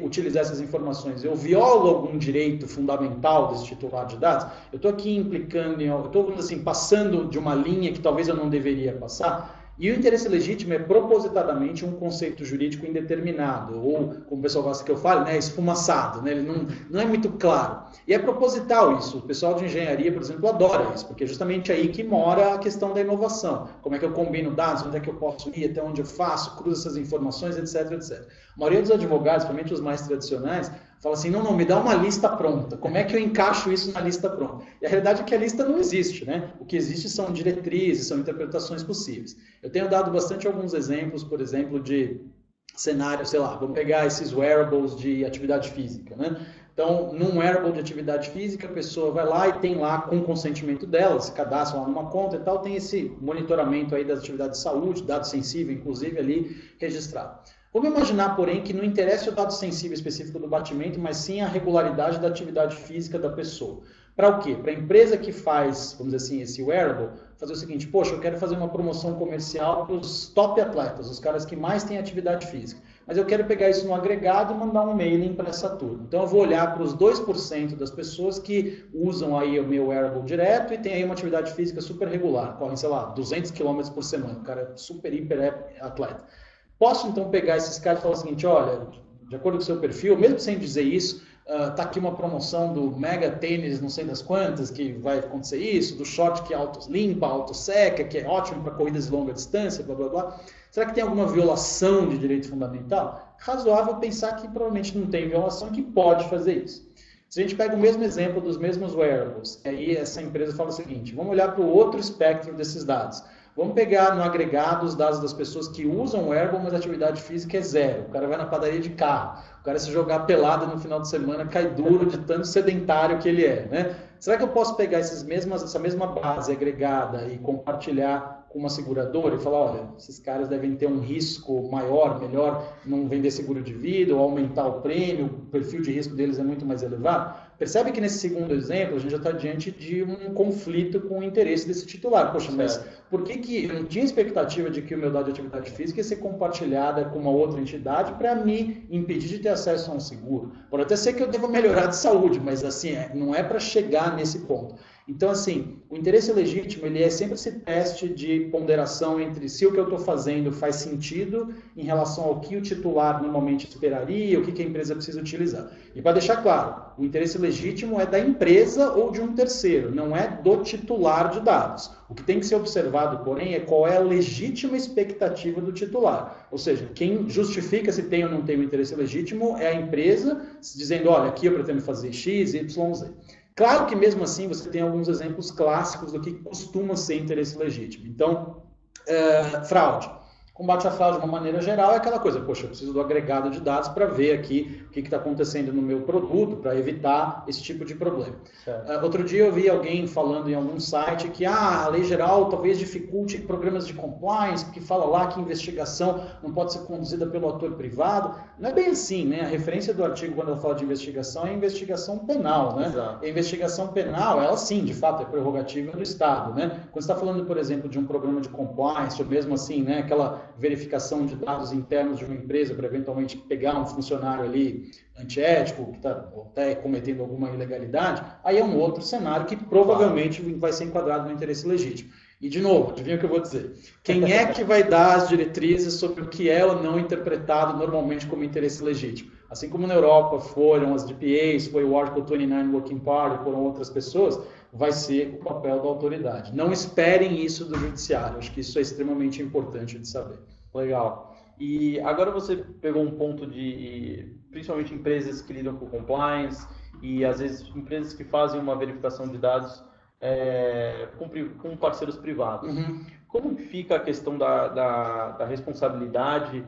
utilizar essas informações, eu violo algum direito fundamental desse titular de dados? Eu estou aqui implicando, eu estou assim, passando de uma linha que talvez eu não deveria passar? E o interesse legítimo é propositadamente um conceito jurídico indeterminado, ou, como o pessoal gosta que eu fale, né, esfumaçado, né? Ele não é muito claro. E é proposital isso. O pessoal de engenharia, por exemplo, adora isso, porque é justamente aí que mora a questão da inovação. Como é que eu combino dados, onde é que eu posso ir, até onde eu faço, cruzo essas informações, etc, etc. A maioria dos advogados, principalmente os mais tradicionais, fala assim, não, me dá uma lista pronta. Como é que eu encaixo isso na lista pronta? E a realidade é que a lista não existe, né? O que existe são diretrizes, são interpretações possíveis. Eu tenho dado bastante alguns exemplos, por exemplo, de cenários, sei lá, vamos pegar esses wearables de atividade física, né? Então, num wearable de atividade física, a pessoa vai lá e tem lá, com o consentimento dela, se cadastra lá numa conta e tal, tem esse monitoramento aí das atividades de saúde, dado sensível, inclusive, ali registrado. Vamos imaginar, porém, que não interessa o dado sensível específico do batimento, mas sim a regularidade da atividade física da pessoa. Para o quê? Para a empresa que faz, vamos dizer assim, esse wearable, fazer o seguinte, poxa, eu quero fazer uma promoção comercial para os top atletas, os caras que mais têm atividade física. Mas eu quero pegar isso no agregado e mandar um mailing para essa turma. Então eu vou olhar para os 2% das pessoas que usam aí o meu wearable direto e tem aí uma atividade física super regular, correm, sei lá, 200 km por semana, o cara é super, hiper atleta. Posso, então, pegar esses caras e falar o seguinte, olha, de acordo com o seu perfil, mesmo sem dizer isso, tá aqui uma promoção do mega tênis, não sei das quantas, que vai acontecer isso, do short que auto-limpa, auto-seca, que é ótimo para corridas de longa distância, blá, blá, blá. Será que tem alguma violação de direito fundamental? Razoável pensar que provavelmente não tem violação, que pode fazer isso. Se a gente pega o mesmo exemplo dos mesmos wearables, aí essa empresa fala o seguinte, vamos olhar para o outro espectro desses dados. Vamos pegar no agregado os dados das pessoas que usam o wearable, mas a atividade física é zero. O cara vai na padaria de carro, o cara se jogar pelado no final de semana, cai duro de tanto sedentário que ele é, né? Será que eu posso pegar essa mesma base agregada e compartilhar com uma seguradora e falar, olha, esses caras devem ter um risco maior, melhor não vender seguro de vida ou aumentar o prêmio, o perfil de risco deles é muito mais elevado? Percebe que nesse segundo exemplo a gente já está diante de um conflito com o interesse desse titular. Poxa, mas por que eu não tinha expectativa de que o meu dado de atividade física ia ser compartilhada com uma outra entidade para me impedir de ter acesso a um seguro? Pode até ser que eu deva melhorar de saúde, mas assim, não é para chegar nesse ponto. Então, assim, o interesse legítimo, ele é sempre esse teste de ponderação entre se o que eu estou fazendo faz sentido em relação ao que o titular normalmente esperaria, o que a empresa precisa utilizar. E para deixar claro, o interesse legítimo é da empresa ou de um terceiro, não é do titular de dados. O que tem que ser observado, porém, é qual é a legítima expectativa do titular. Ou seja, quem justifica se tem ou não tem o interesse legítimo é a empresa, dizendo, olha, aqui eu pretendo fazer X, Y, Z. Claro que mesmo assim você tem alguns exemplos clássicos do que costuma ser interesse legítimo. Então, fraude. Combate à fraude de uma maneira geral é aquela coisa, poxa, eu preciso do agregado de dados para ver aqui o que está acontecendo no meu produto, para evitar esse tipo de problema. Outro dia eu vi alguém falando em algum site que a lei geral talvez dificulte programas de compliance, porque fala lá que investigação não pode ser conduzida pelo ator privado. Não é bem assim, né? A referência do artigo quando ela fala de investigação é investigação penal, né? Exato. A investigação penal, ela sim, de fato, é prerrogativa do Estado, né? Quando você está falando, por exemplo, de um programa de compliance, ou mesmo assim, né, aquela verificação de dados internos de uma empresa para eventualmente pegar um funcionário ali antiético, que está até cometendo alguma ilegalidade, aí é um outro cenário que provavelmente vai ser enquadrado no interesse legítimo. E, de novo, adivinha o que eu vou dizer? Quem é que vai dar as diretrizes sobre o que é ou não interpretado normalmente como interesse legítimo? Assim como na Europa foram as DPAs, foi o Article 29 Working Party, foram outras pessoas, vai ser o papel da autoridade. Não esperem isso do judiciário, acho que isso é extremamente importante de saber. Legal. E agora você pegou um ponto de, principalmente empresas que lidam com compliance e às vezes empresas que fazem uma verificação de dados com parceiros privados. Uhum. Como fica a questão da responsabilidade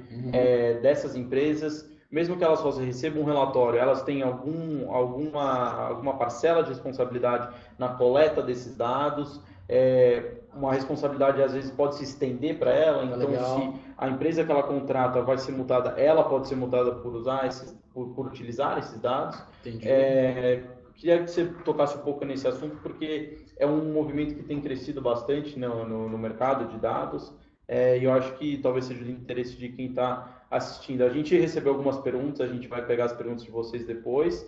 dessas empresas, mesmo que elas só recebam um relatório, elas têm alguma parcela de responsabilidade na coleta desses dados? Uma responsabilidade às vezes pode se estender para ela, então se a empresa que ela contrata vai ser multada, ela pode ser multada por utilizar esses dados. Entendi. Queria que você tocasse um pouco nesse assunto, porque é um movimento que tem crescido bastante no mercado de dados. e eu acho que talvez seja do interesse de quem está assistindo. A gente recebeu algumas perguntas, a gente vai pegar as perguntas de vocês depois,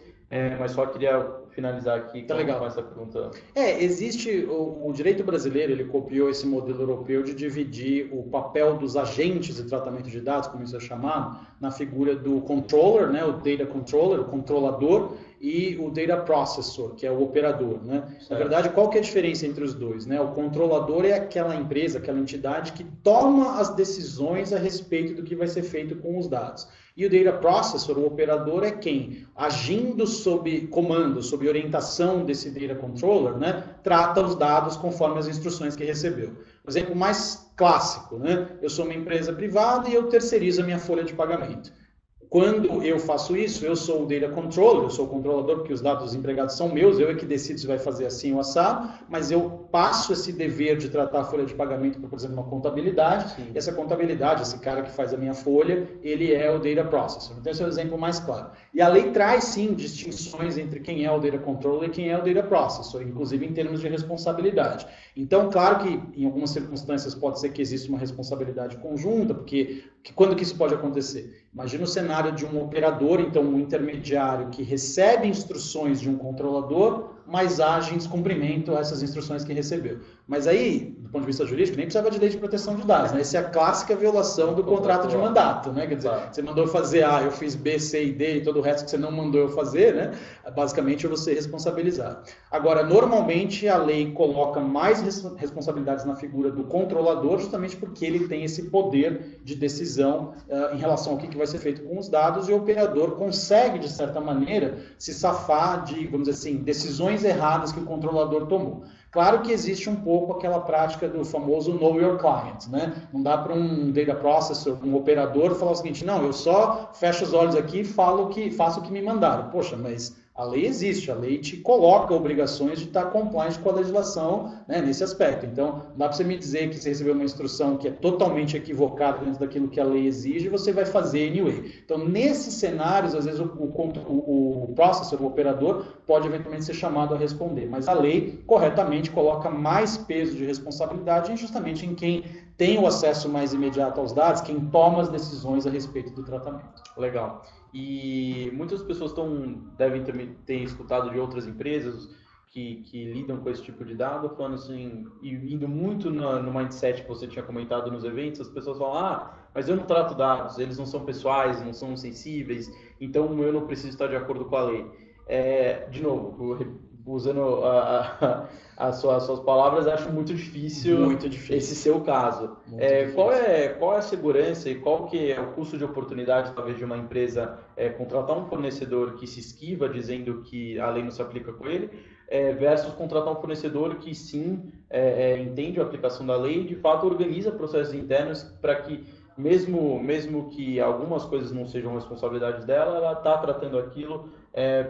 mas só queria finalizar aqui com essa pergunta. Existe o direito brasileiro, ele copiou esse modelo europeu de dividir o papel dos agentes de tratamento de dados, como isso é chamado, na figura do controller, né, o data controller, o controlador, e o data processor, que é o operador, né? Na verdade, qual que é a diferença entre os dois, né? O controlador é aquela empresa, aquela entidade que toma as decisões a respeito do que vai ser feito com os dados. E o data processor, o operador, é quem, agindo sob comando, sob orientação desse data controller, né, trata os dados conforme as instruções que recebeu. O exemplo mais clássico, né? Eu sou uma empresa privada e eu terceirizo a minha folha de pagamento. Quando eu faço isso, eu sou o data controller, eu sou o controlador, porque os dados dos empregados são meus, eu é que decido se vai fazer assim ou assado, mas eu passo esse dever de tratar a folha de pagamento para, por exemplo, uma contabilidade, e essa contabilidade, esse cara que faz a minha folha, ele é o data processor. Então, esse é o exemplo mais claro. E a lei traz, sim, distinções entre quem é o data controller e quem é o data processor, inclusive em termos de responsabilidade. Então, claro que em algumas circunstâncias pode ser que exista uma responsabilidade conjunta, porque quando que isso pode acontecer? Imagina o cenário de um operador, então um intermediário que recebe instruções de um controlador, mas age em descumprimento a essas instruções que recebeu. Mas aí, do ponto de vista jurídico, nem precisava de lei de proteção de dados, né? Essa é a clássica violação do contrato de mandato, né? Quer dizer, você mandou fazer A, eu fiz B, C e D e todo o resto que você não mandou eu fazer, né? Basicamente, eu vou ser responsabilizado. Agora, normalmente, a lei coloca mais responsabilidades na figura do controlador, justamente porque ele tem esse poder de decisão em relação ao que vai ser feito com os dados, e o operador consegue, de certa maneira, se safar de, vamos dizer assim, decisões erradas que o controlador tomou. Claro que existe um pouco aquela prática do famoso know your client, né? Não dá para um data processor, um operador, falar o seguinte, não, eu só fecho os olhos aqui e faço o que me mandaram. Poxa, mas a lei existe, a lei te coloca obrigações de estar compliant com a legislação, né, nesse aspecto. Então, não dá para você me dizer que você recebeu uma instrução que é totalmente equivocada dentro daquilo que a lei exige e você vai fazer anyway. Então, nesses cenários, às vezes o processor, o operador, pode eventualmente ser chamado a responder. Mas a lei, corretamente, coloca mais peso de responsabilidade justamente em quem tem o acesso mais imediato aos dados, quem toma as decisões a respeito do tratamento. Legal. E muitas pessoas devem também ter escutado de outras empresas que lidam com esse tipo de dado, falando assim, e indo muito no mindset que você tinha comentado nos eventos, as pessoas falam, mas eu não trato dados, eles não são pessoais, não são sensíveis, então eu não preciso estar de acordo com a lei. De novo, usando as suas palavras, acho muito difícil esse seu caso. Qual é a segurança e qual que é o custo de oportunidade, talvez, de uma empresa contratar um fornecedor que se esquiva dizendo que a lei não se aplica com ele, versus contratar um fornecedor que sim entende a aplicação da lei e, de fato, organiza processos internos para que, mesmo que algumas coisas não sejam responsabilidade dela, ela está tratando aquilo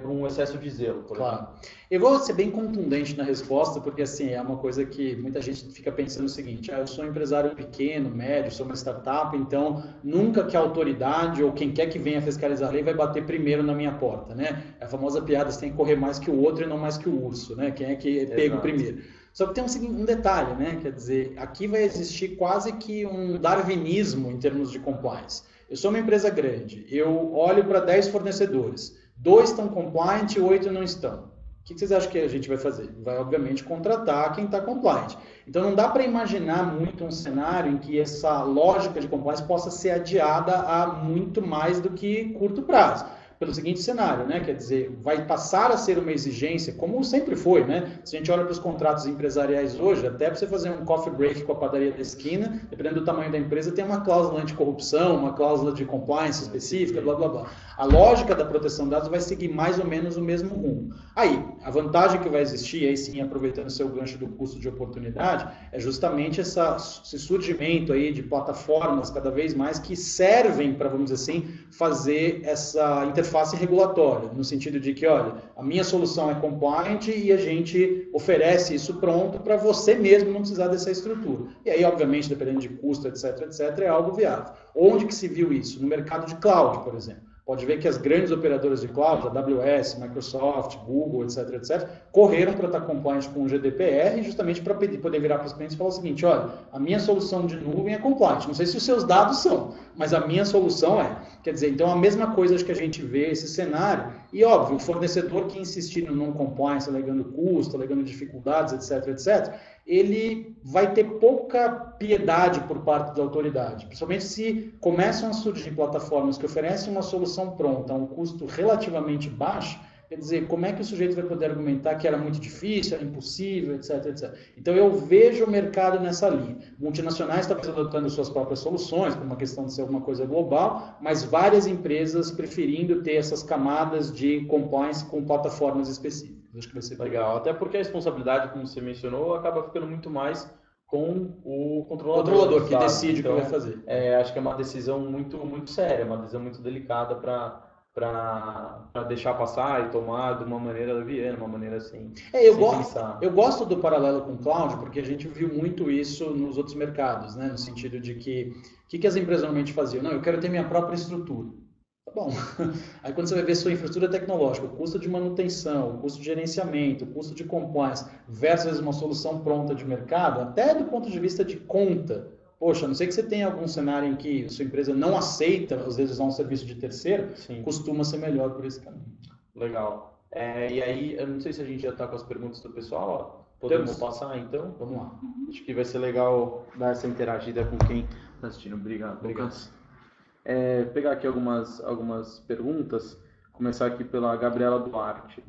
por um excesso de zelo, por exemplo. Eu vou ser bem contundente na resposta, porque assim, é uma coisa que muita gente fica pensando o seguinte, eu sou um empresário pequeno, médio, sou uma startup, então nunca que a autoridade ou quem quer que venha fiscalizar a lei vai bater primeiro na minha porta, né? A famosa piada, você tem que correr mais que o outro e não mais que o urso, né? Quem é que é pego primeiro? Só que tem um detalhe, né? Quer dizer, aqui vai existir quase que um darwinismo em termos de compliance. Eu sou uma empresa grande, eu olho para 10 fornecedores, 2 estão compliant e 8 não estão. O que vocês acham que a gente vai fazer? Vai, obviamente, contratar quem está compliant. Então, não dá para imaginar muito um cenário em que essa lógica de compliance possa ser adiada a muito mais do que curto prazo. Pelo seguinte cenário, né? Quer dizer, vai passar a ser uma exigência, como sempre foi, né? Se a gente olha para os contratos empresariais hoje, até para você fazer um coffee break com a padaria da esquina, dependendo do tamanho da empresa, tem uma cláusula anticorrupção, uma cláusula de compliance específica, blá, blá, blá. A lógica da proteção de dados vai seguir mais ou menos o mesmo rumo. Aí, a vantagem que vai existir, aí sim, aproveitando o seu gancho do custo de oportunidade, é justamente esse surgimento aí de plataformas cada vez mais que servem para, vamos dizer assim, fazer essa interface regulatória, no sentido de que, olha, a minha solução é compliant e a gente oferece isso pronto para você mesmo não precisar dessa estrutura. E aí, obviamente, dependendo de custo, etc., é algo viável. Onde que se viu isso? No mercado de cloud, por exemplo. Pode ver que as grandes operadoras de cloud, AWS, Microsoft, Google, etc., correram para estar compliant com o GDPR, justamente para poder virar para os clientes e falar o seguinte, olha, a minha solução de nuvem é compliant, não sei se os seus dados são, mas a minha solução é. Quer dizer, então a mesma coisa acho que a gente vê esse cenário, e óbvio, o fornecedor que insistir no non-compliance, alegando custo, alegando dificuldades, etc., ele vai ter pouca piedade por parte da autoridade, principalmente se começam a surgir plataformas que oferecem uma solução pronta a um custo relativamente baixo. Quer dizer, como é que o sujeito vai poder argumentar que era muito difícil, era impossível, etc. Então, eu vejo o mercado nessa linha. Multinacionais estão adotando suas próprias soluções, por uma questão de ser alguma coisa global, mas várias empresas preferindo ter essas camadas de compliance com plataformas específicas. Acho que vai ser legal. Até porque a responsabilidade, como você mencionou, acaba ficando muito mais com o controlador que decide então, o que vai fazer. Acho que é uma decisão muito, muito séria, uma decisão muito delicada para deixar passar e tomar de uma maneira leviana, uma maneira assim. Eu gosto do paralelo com o cloud, porque a gente viu muito isso nos outros mercados, né? No sentido de que o que as empresas normalmente faziam? Não, eu quero ter minha própria estrutura. Tá bom. Aí quando você vai ver sua infraestrutura tecnológica, o custo de manutenção, o custo de gerenciamento, o custo de compliance, versus uma solução pronta de mercado, até do ponto de vista de conta. Poxa, a não sei que você tenha algum cenário em que sua empresa não aceita, às vezes, usar um serviço de terceiro, sim, costuma ser melhor por esse caminho. Legal. E aí, eu não sei se a gente já está com as perguntas do pessoal, podemos passar então? Vamos lá. Acho que vai ser legal dar essa interagida com quem está assistindo. Obrigado. Pegar aqui algumas perguntas, começar aqui pela Gabriela Duarte.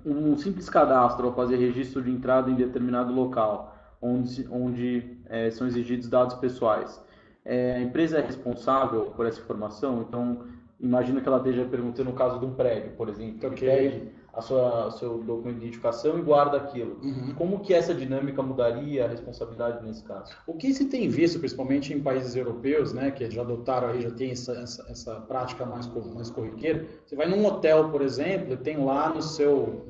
Um simples cadastro ao fazer registro de entrada em determinado local, onde são exigidos dados pessoais. A empresa é responsável por essa informação? Então, imagina que ela esteja perguntando no caso de um prédio, por exemplo, que pede seu documento de identificação e guarda aquilo. Como que essa dinâmica mudaria a responsabilidade nesse caso? O que se tem visto, principalmente em países europeus, né, que já adotaram aí, já tem essa prática mais corriqueira, você vai num hotel, por exemplo, e tem lá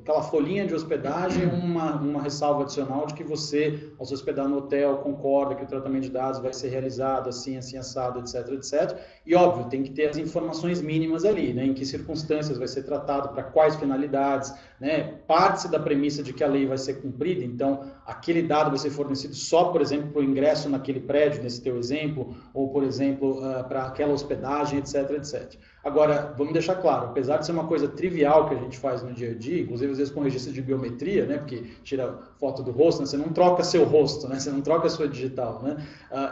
aquela folhinha de hospedagem, uma ressalva adicional de que você, ao se hospedar no hotel, concorda que o tratamento de dados vai ser realizado assim, assado, etc. E, óbvio, tem que ter as informações mínimas ali, né, em que circunstâncias vai ser tratado, para quais finalidades, né? Parte-se da premissa de que a lei vai ser cumprida, então aquele dado vai ser fornecido só, por exemplo, para o ingresso naquele prédio, nesse teu exemplo, ou, por exemplo, para aquela hospedagem, etc. Agora, vamos deixar claro, apesar de ser uma coisa trivial que a gente faz no dia a dia, inclusive às vezes com registro de biometria, né? Porque tira foto do rosto, né? Você não troca seu rosto, né? Você não troca a sua digital, né?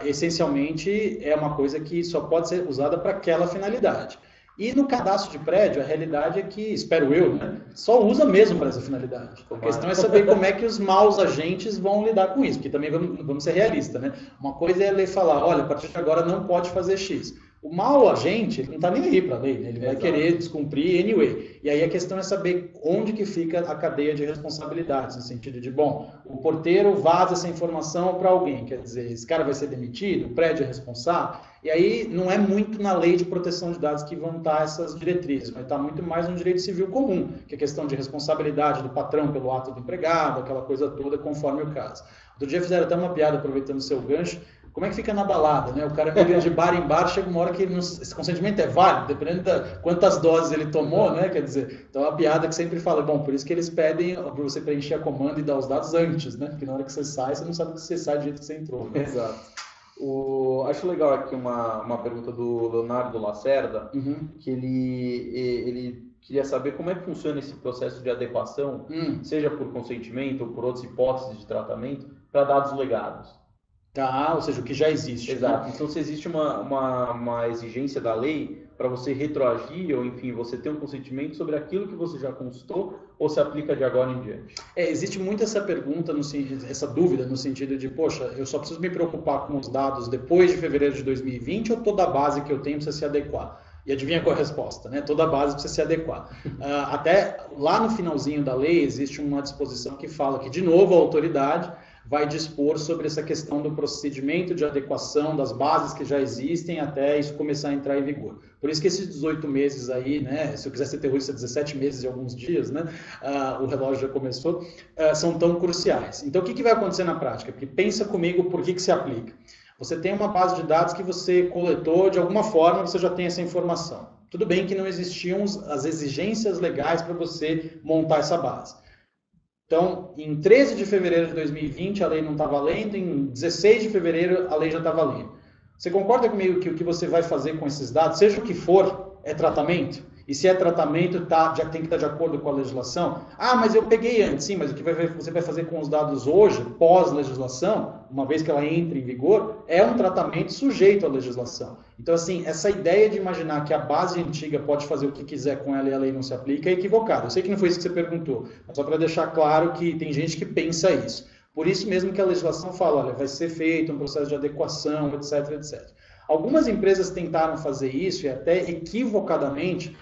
Essencialmente é uma coisa que só pode ser usada para aquela finalidade. E no cadastro de prédio, a realidade é que, espero eu, né, só usa mesmo para essa finalidade. A questão é saber como é que os maus agentes vão lidar com isso, porque também vamos ser realistas, né? Uma coisa é a lei falar, olha, a partir de agora não pode fazer X. O mau agente, ele não está nem aí para a lei, né? Ele vai querer descumprir anyway. E aí a questão é saber onde que fica a cadeia de responsabilidades, no sentido de, bom, o porteiro vaza essa informação para alguém, quer dizer, esse cara vai ser demitido, o prédio é responsável. E aí não é muito na lei de proteção de dados que vão estar essas diretrizes, vai estar muito mais no direito civil comum, que é a questão de responsabilidade do patrão pelo ato do empregado, aquela coisa toda, conforme o caso. Outro dia fizeram até uma piada, aproveitando o seu gancho, como é que fica na balada, né? O cara fica de bar em bar, chega uma hora que esse consentimento é válido, dependendo de quantas doses ele tomou, né? Quer dizer, então é uma piada que sempre fala, bom, por isso que eles pedem para você preencher a comanda e dar os dados antes, né? Porque na hora que você sai, você não sabe que você sai do jeito que você entrou. Né? Exato. Acho legal aqui uma pergunta do Leonardo Lacerda, que ele queria saber como é que funciona esse processo de adequação, seja por consentimento ou por outras hipóteses de tratamento, para dados legados. Tá, ou seja, o que já existe. Exato. Né? Então, se existe uma exigência da lei para você retroagir, ou enfim, você ter um consentimento sobre aquilo que você já consultou, ou se aplica de agora em diante? Existe muito essa pergunta, essa dúvida, no sentido de, poxa, eu só preciso me preocupar com os dados depois de fevereiro de 2020 ou toda a base que eu tenho precisa se adequar? E adivinha qual é a resposta, né? Toda a base precisa se adequar. Até lá no finalzinho da lei existe uma disposição que fala que, de novo, a autoridade vai dispor sobre essa questão do procedimento de adequação das bases que já existem até isso começar a entrar em vigor. Por isso que esses 18 meses aí, né, se eu quiser ser terrorista, 17 meses e alguns dias, né, o relógio já começou, são tão cruciais. Então, o que vai acontecer na prática? Porque pensa comigo por que se aplica. Você tem uma base de dados que você coletou, de alguma forma você já tem essa informação. Tudo bem que não existiam as exigências legais para você montar essa base. Então, em 13 de fevereiro de 2020, a lei não está valendo, em 16 de fevereiro, a lei já está valendo. Você concorda comigo que o que você vai fazer com esses dados, seja o que for, é tratamento? E se é tratamento, já tem que estar de acordo com a legislação? Ah, mas eu peguei antes. Sim, mas o que você vai fazer com os dados hoje, pós-legislação, uma vez que ela entre em vigor, é um tratamento sujeito à legislação. Então, assim, essa ideia de imaginar que a base antiga pode fazer o que quiser com ela e a lei não se aplica é equivocada. Eu sei que não foi isso que você perguntou, mas só para deixar claro que tem gente que pensa isso. Por isso mesmo que a legislação fala, olha, vai ser feito um processo de adequação, etc, etc. Algumas empresas tentaram fazer isso e até equivocadamente,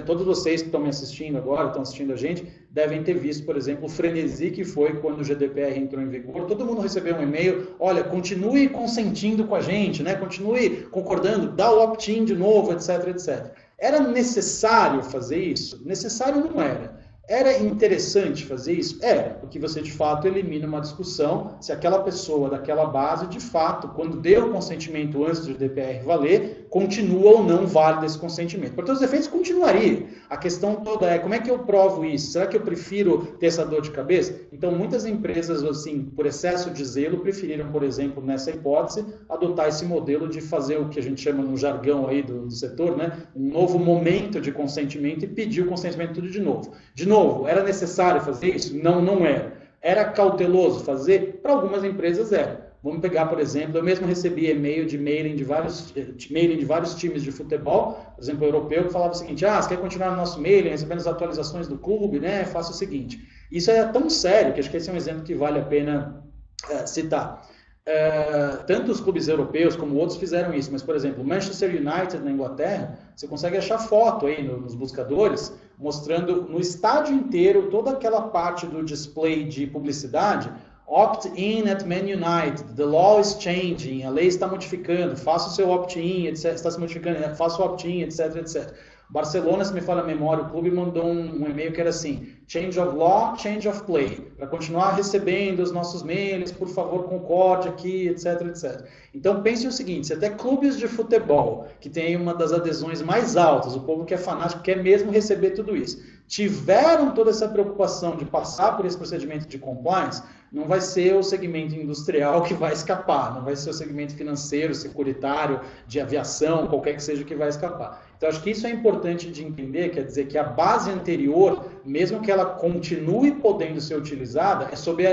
todos vocês que estão me assistindo agora, estão assistindo a gente, devem ter visto, por exemplo, o frenesi que foi quando o GDPR entrou em vigor. Todo mundo recebeu um e-mail, olha, continue consentindo com a gente, né? Continue concordando, dá o opt-in de novo, etc, etc. Era necessário fazer isso? Necessário não era. Era interessante fazer isso? Era, porque você de fato elimina uma discussão se aquela pessoa daquela base, de fato, quando deu o consentimento antes do GDPR valer, continua ou não válido esse consentimento. Por todos os efeitos, continuaria. A questão toda é, como é que eu provo isso? Será que eu prefiro ter essa dor de cabeça? Então, muitas empresas, assim, por excesso de zelo, preferiram, por exemplo, nessa hipótese, adotar esse modelo de fazer o que a gente chama no jargão aí do setor, né? Um novo momento de consentimento e pedir o consentimento tudo de novo. De novo, era necessário fazer isso? Não, não era. Era cauteloso fazer? Para algumas empresas era. Vamos pegar, por exemplo, eu mesmo recebi e-mail de mailing de vários times de futebol, por exemplo, europeu, que falava o seguinte, você quer continuar no nosso mailing, recebendo as atualizações do clube, né? Faça o seguinte. Isso é tão sério, que acho que esse é um exemplo que vale a pena citar. Tanto os clubes europeus como outros fizeram isso, mas, por exemplo, o Manchester United na Inglaterra, você consegue achar foto aí nos buscadores, mostrando no estádio inteiro toda aquela parte do display de publicidade, opt-in at Man United, the law is changing, a lei está modificando, faça o seu opt-in, etc, está se modificando, faça o opt-in, etc, etc. Barcelona, se me falha a memória, o clube mandou um e-mail que era assim, change of law, change of play, para continuar recebendo os nossos mails, por favor, concorde aqui, etc, etc. Então, pense o seguinte, se até clubes de futebol, que tem uma das adesões mais altas, o povo que é fanático, quer mesmo receber tudo isso, tiveram toda essa preocupação de passar por esse procedimento de compliance, não vai ser o segmento industrial que vai escapar, não vai ser o segmento financeiro, securitário, de aviação, qualquer que seja o que vai escapar. Então, acho que isso é importante de entender, quer dizer que a base anterior, mesmo que ela continue podendo ser utilizada, é sob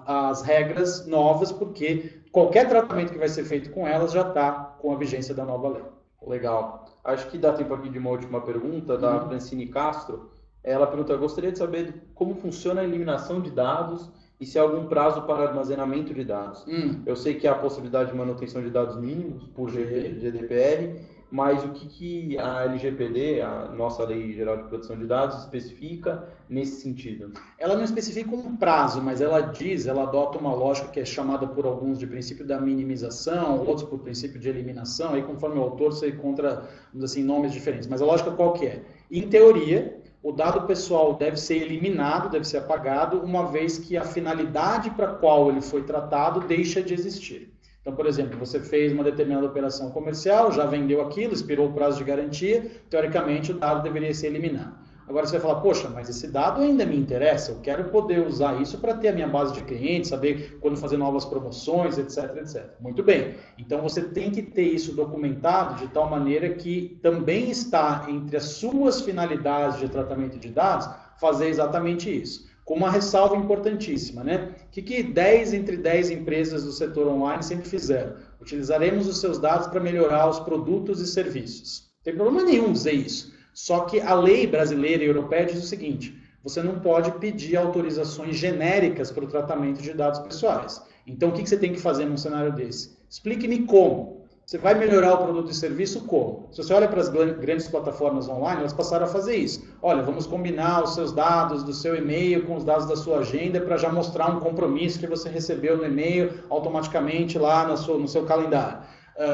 as regras novas, porque qualquer tratamento que vai ser feito com elas já está com a vigência da nova lei. Legal. Acho que dá tempo aqui de uma última pergunta da Francine Castro. Ela pergunta, gostaria de saber como funciona a eliminação de dados e se há algum prazo para armazenamento de dados. Eu sei que há a possibilidade de manutenção de dados mínimos por GDPR, mas o que a LGPD, a nossa Lei Geral de Proteção de Dados, especifica nesse sentido? Ela não especifica um prazo, mas ela adota uma lógica que é chamada por alguns de princípio da minimização, outros por princípio de eliminação, aí conforme o autor você encontra, assim, nomes diferentes, mas a lógica qual que é? Em teoria, o dado pessoal deve ser eliminado, deve ser apagado, uma vez que a finalidade para a qual ele foi tratado deixa de existir. Então, por exemplo, você fez uma determinada operação comercial, já vendeu aquilo, expirou o prazo de garantia, teoricamente o dado deveria ser eliminado. Agora você vai falar, poxa, mas esse dado ainda me interessa, eu quero poder usar isso para ter a minha base de clientes, saber quando fazer novas promoções, etc, etc. Muito bem, então você tem que ter isso documentado de tal maneira que também está entre as suas finalidades de tratamento de dados fazer exatamente isso. Com uma ressalva importantíssima, né? O que 10 entre 10 empresas do setor online sempre fizeram? Utilizaremos os seus dados para melhorar os produtos e serviços. Não tem problema nenhum dizer isso. Só que a lei brasileira e europeia diz o seguinte, você não pode pedir autorizações genéricas para o tratamento de dados pessoais. Então, o que você tem que fazer num cenário desse? Explique-me como. Você vai melhorar o produto e serviço como? Se você olha para as grandes plataformas online, elas passaram a fazer isso. Olha, vamos combinar os seus dados do seu e-mail com os dados da sua agenda para já mostrar um compromisso que você recebeu no e-mail automaticamente lá no seu calendário.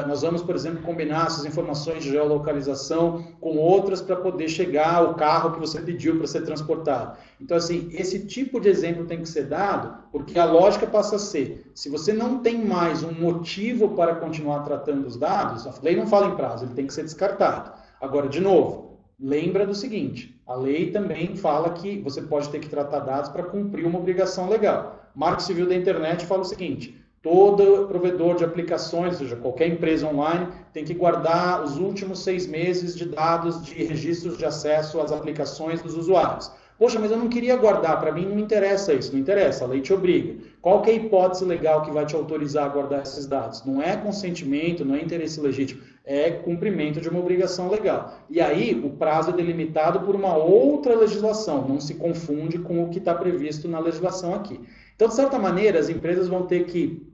nós vamos, por exemplo, combinar essas informações de geolocalização com outras para poder chegar ao carro que você pediu para ser transportado. Então, assim, esse tipo de exemplo tem que ser dado, porque a lógica passa a ser, se você não tem mais um motivo para continuar tratando os dados, a lei não fala em prazo, ele tem que ser descartado. Agora, de novo, lembra do seguinte, a lei também fala que você pode ter que tratar dados para cumprir uma obrigação legal. Marco Civil da Internet fala o seguinte, todo provedor de aplicações, ou seja, qualquer empresa online, tem que guardar os últimos 6 meses de dados de registros de acesso às aplicações dos usuários. Poxa, mas eu não queria guardar, para mim não interessa isso, não interessa, a lei te obriga. Qual que é a hipótese legal que vai te autorizar a guardar esses dados? Não é consentimento, não é interesse legítimo, é cumprimento de uma obrigação legal. E aí o prazo é delimitado por uma outra legislação, não se confunde com o que está previsto na legislação aqui. Então, de certa maneira, as empresas vão ter que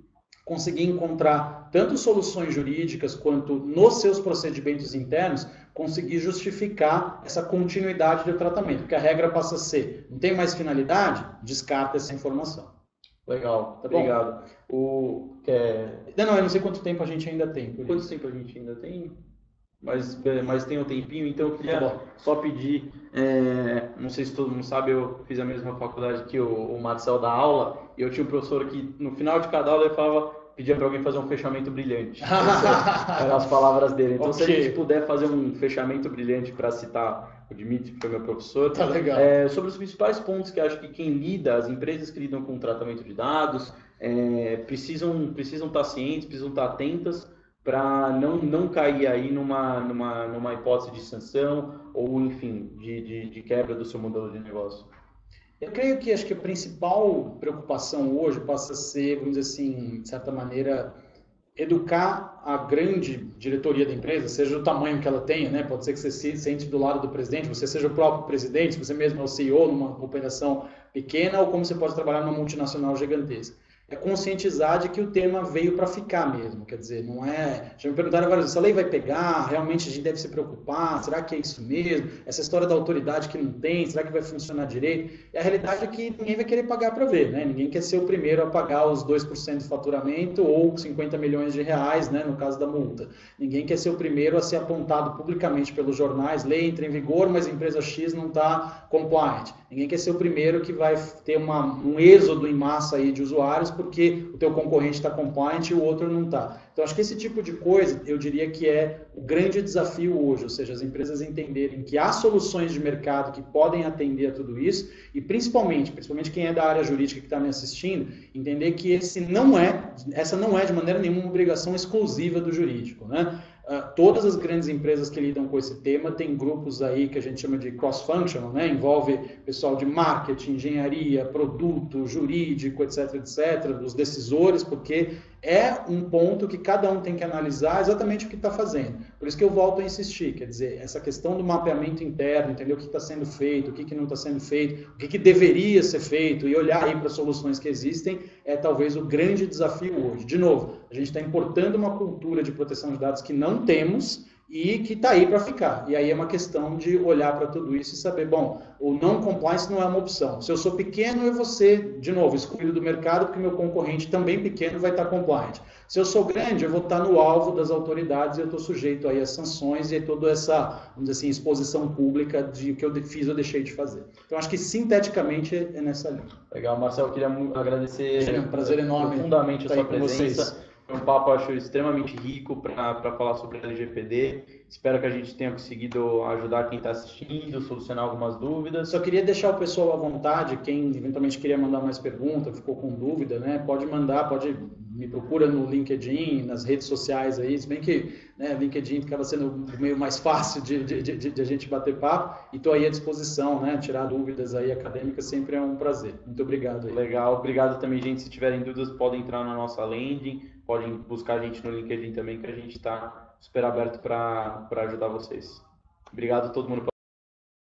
conseguir encontrar tanto soluções jurídicas quanto nos seus procedimentos internos, conseguir justificar essa continuidade do tratamento, porque a regra passa a ser, não tem mais finalidade, descarta essa informação. Legal, tá obrigado. Não, eu não sei quanto tempo a gente ainda tem. Quanto tempo a gente ainda tem? Mas tem um tempinho, então eu queria só pedir, não sei se todo mundo sabe, eu fiz a mesma faculdade que o Marcel da aula, e eu tinha um professor que no final de cada aula ele pedia para alguém fazer um fechamento brilhante. Eram as palavras dele. Então, se a gente puder fazer um fechamento brilhante para citar o Dimitri, que foi meu professor, tá legal. Sobre os principais pontos que acho que quem lida, as empresas que lidam com o tratamento de dados, precisam estar cientes, precisam estar atentas, para não cair aí numa hipótese de sanção ou, enfim, de quebra do seu modelo de negócio. Eu creio que acho que a principal preocupação hoje passa a ser, vamos dizer assim, de certa maneira, educar a grande diretoria da empresa, seja do tamanho que ela tenha, né? Pode ser que você se sente do lado do presidente, você seja o próprio presidente, você mesmo é o CEO numa operação pequena, ou como você pode trabalhar numa multinacional gigantesca. É conscientizar de que o tema veio para ficar mesmo, quer dizer, não é... Já me perguntaram várias vezes, a lei vai pegar, realmente a gente deve se preocupar, será que é isso mesmo? Essa história da autoridade que não tem, será que vai funcionar direito? E a realidade é que ninguém vai querer pagar para ver, né? Ninguém quer ser o primeiro a pagar os 2% de faturamento ou 50 milhões de reais, né, no caso da multa. Ninguém quer ser o primeiro a ser apontado publicamente pelos jornais, lei entra em vigor, mas a empresa X não está compliant. Ninguém quer ser o primeiro que vai ter um êxodo em massa aí de usuários porque o teu concorrente está compliant e o outro não está. Então, acho que esse tipo de coisa, eu diria que é o grande desafio hoje, ou seja, as empresas entenderem que há soluções de mercado que podem atender a tudo isso e principalmente quem é da área jurídica que está me assistindo, entender que essa não é de maneira nenhuma uma obrigação exclusiva do jurídico, né? Todas as grandes empresas que lidam com esse tema têm grupos aí que a gente chama de cross-functional, né? Envolve pessoal de marketing, engenharia, produto, jurídico, etc, os decisores, porque é um ponto que cada um tem que analisar exatamente o que está fazendo. Por isso que eu volto a insistir, quer dizer, essa questão do mapeamento interno, entender o que está sendo feito, o que não está sendo feito, o que deveria ser feito e olhar aí para as soluções que existem é talvez o grande desafio hoje. De novo, a gente está importando uma cultura de proteção de dados que não temos e que está aí para ficar. E aí é uma questão de olhar para tudo isso e saber, bom, o não compliance não é uma opção. Se eu sou pequeno, eu vou ser, de novo, excluído do mercado, porque meu concorrente também pequeno vai estar compliant. Se eu sou grande, eu vou estar no alvo das autoridades e eu estou sujeito aí a sanções e toda essa, vamos dizer assim, exposição pública de o que eu fiz ou deixei de fazer. Então, acho que sinteticamente é nessa linha. Legal, Marcelo, eu queria agradecer é um prazer enorme profundamente a sua presença. Foi um papo, acho, extremamente rico para falar sobre a LGPD. Espero que a gente tenha conseguido ajudar quem está assistindo, solucionar algumas dúvidas. Só queria deixar o pessoal à vontade, quem eventualmente queria mandar mais pergunta, ficou com dúvida, né? Pode mandar, me procura no LinkedIn, nas redes sociais aí, se bem que né, LinkedIn acaba sendo o meio mais fácil de a gente bater papo, e estou aí à disposição, né? Tirar dúvidas aí acadêmicas sempre é um prazer. Muito obrigado aí. Legal, obrigado também, gente. Se tiverem dúvidas, podem entrar na nossa landing, podem buscar a gente no LinkedIn também, que a gente está super aberto para ajudar vocês. Obrigado a todo mundo.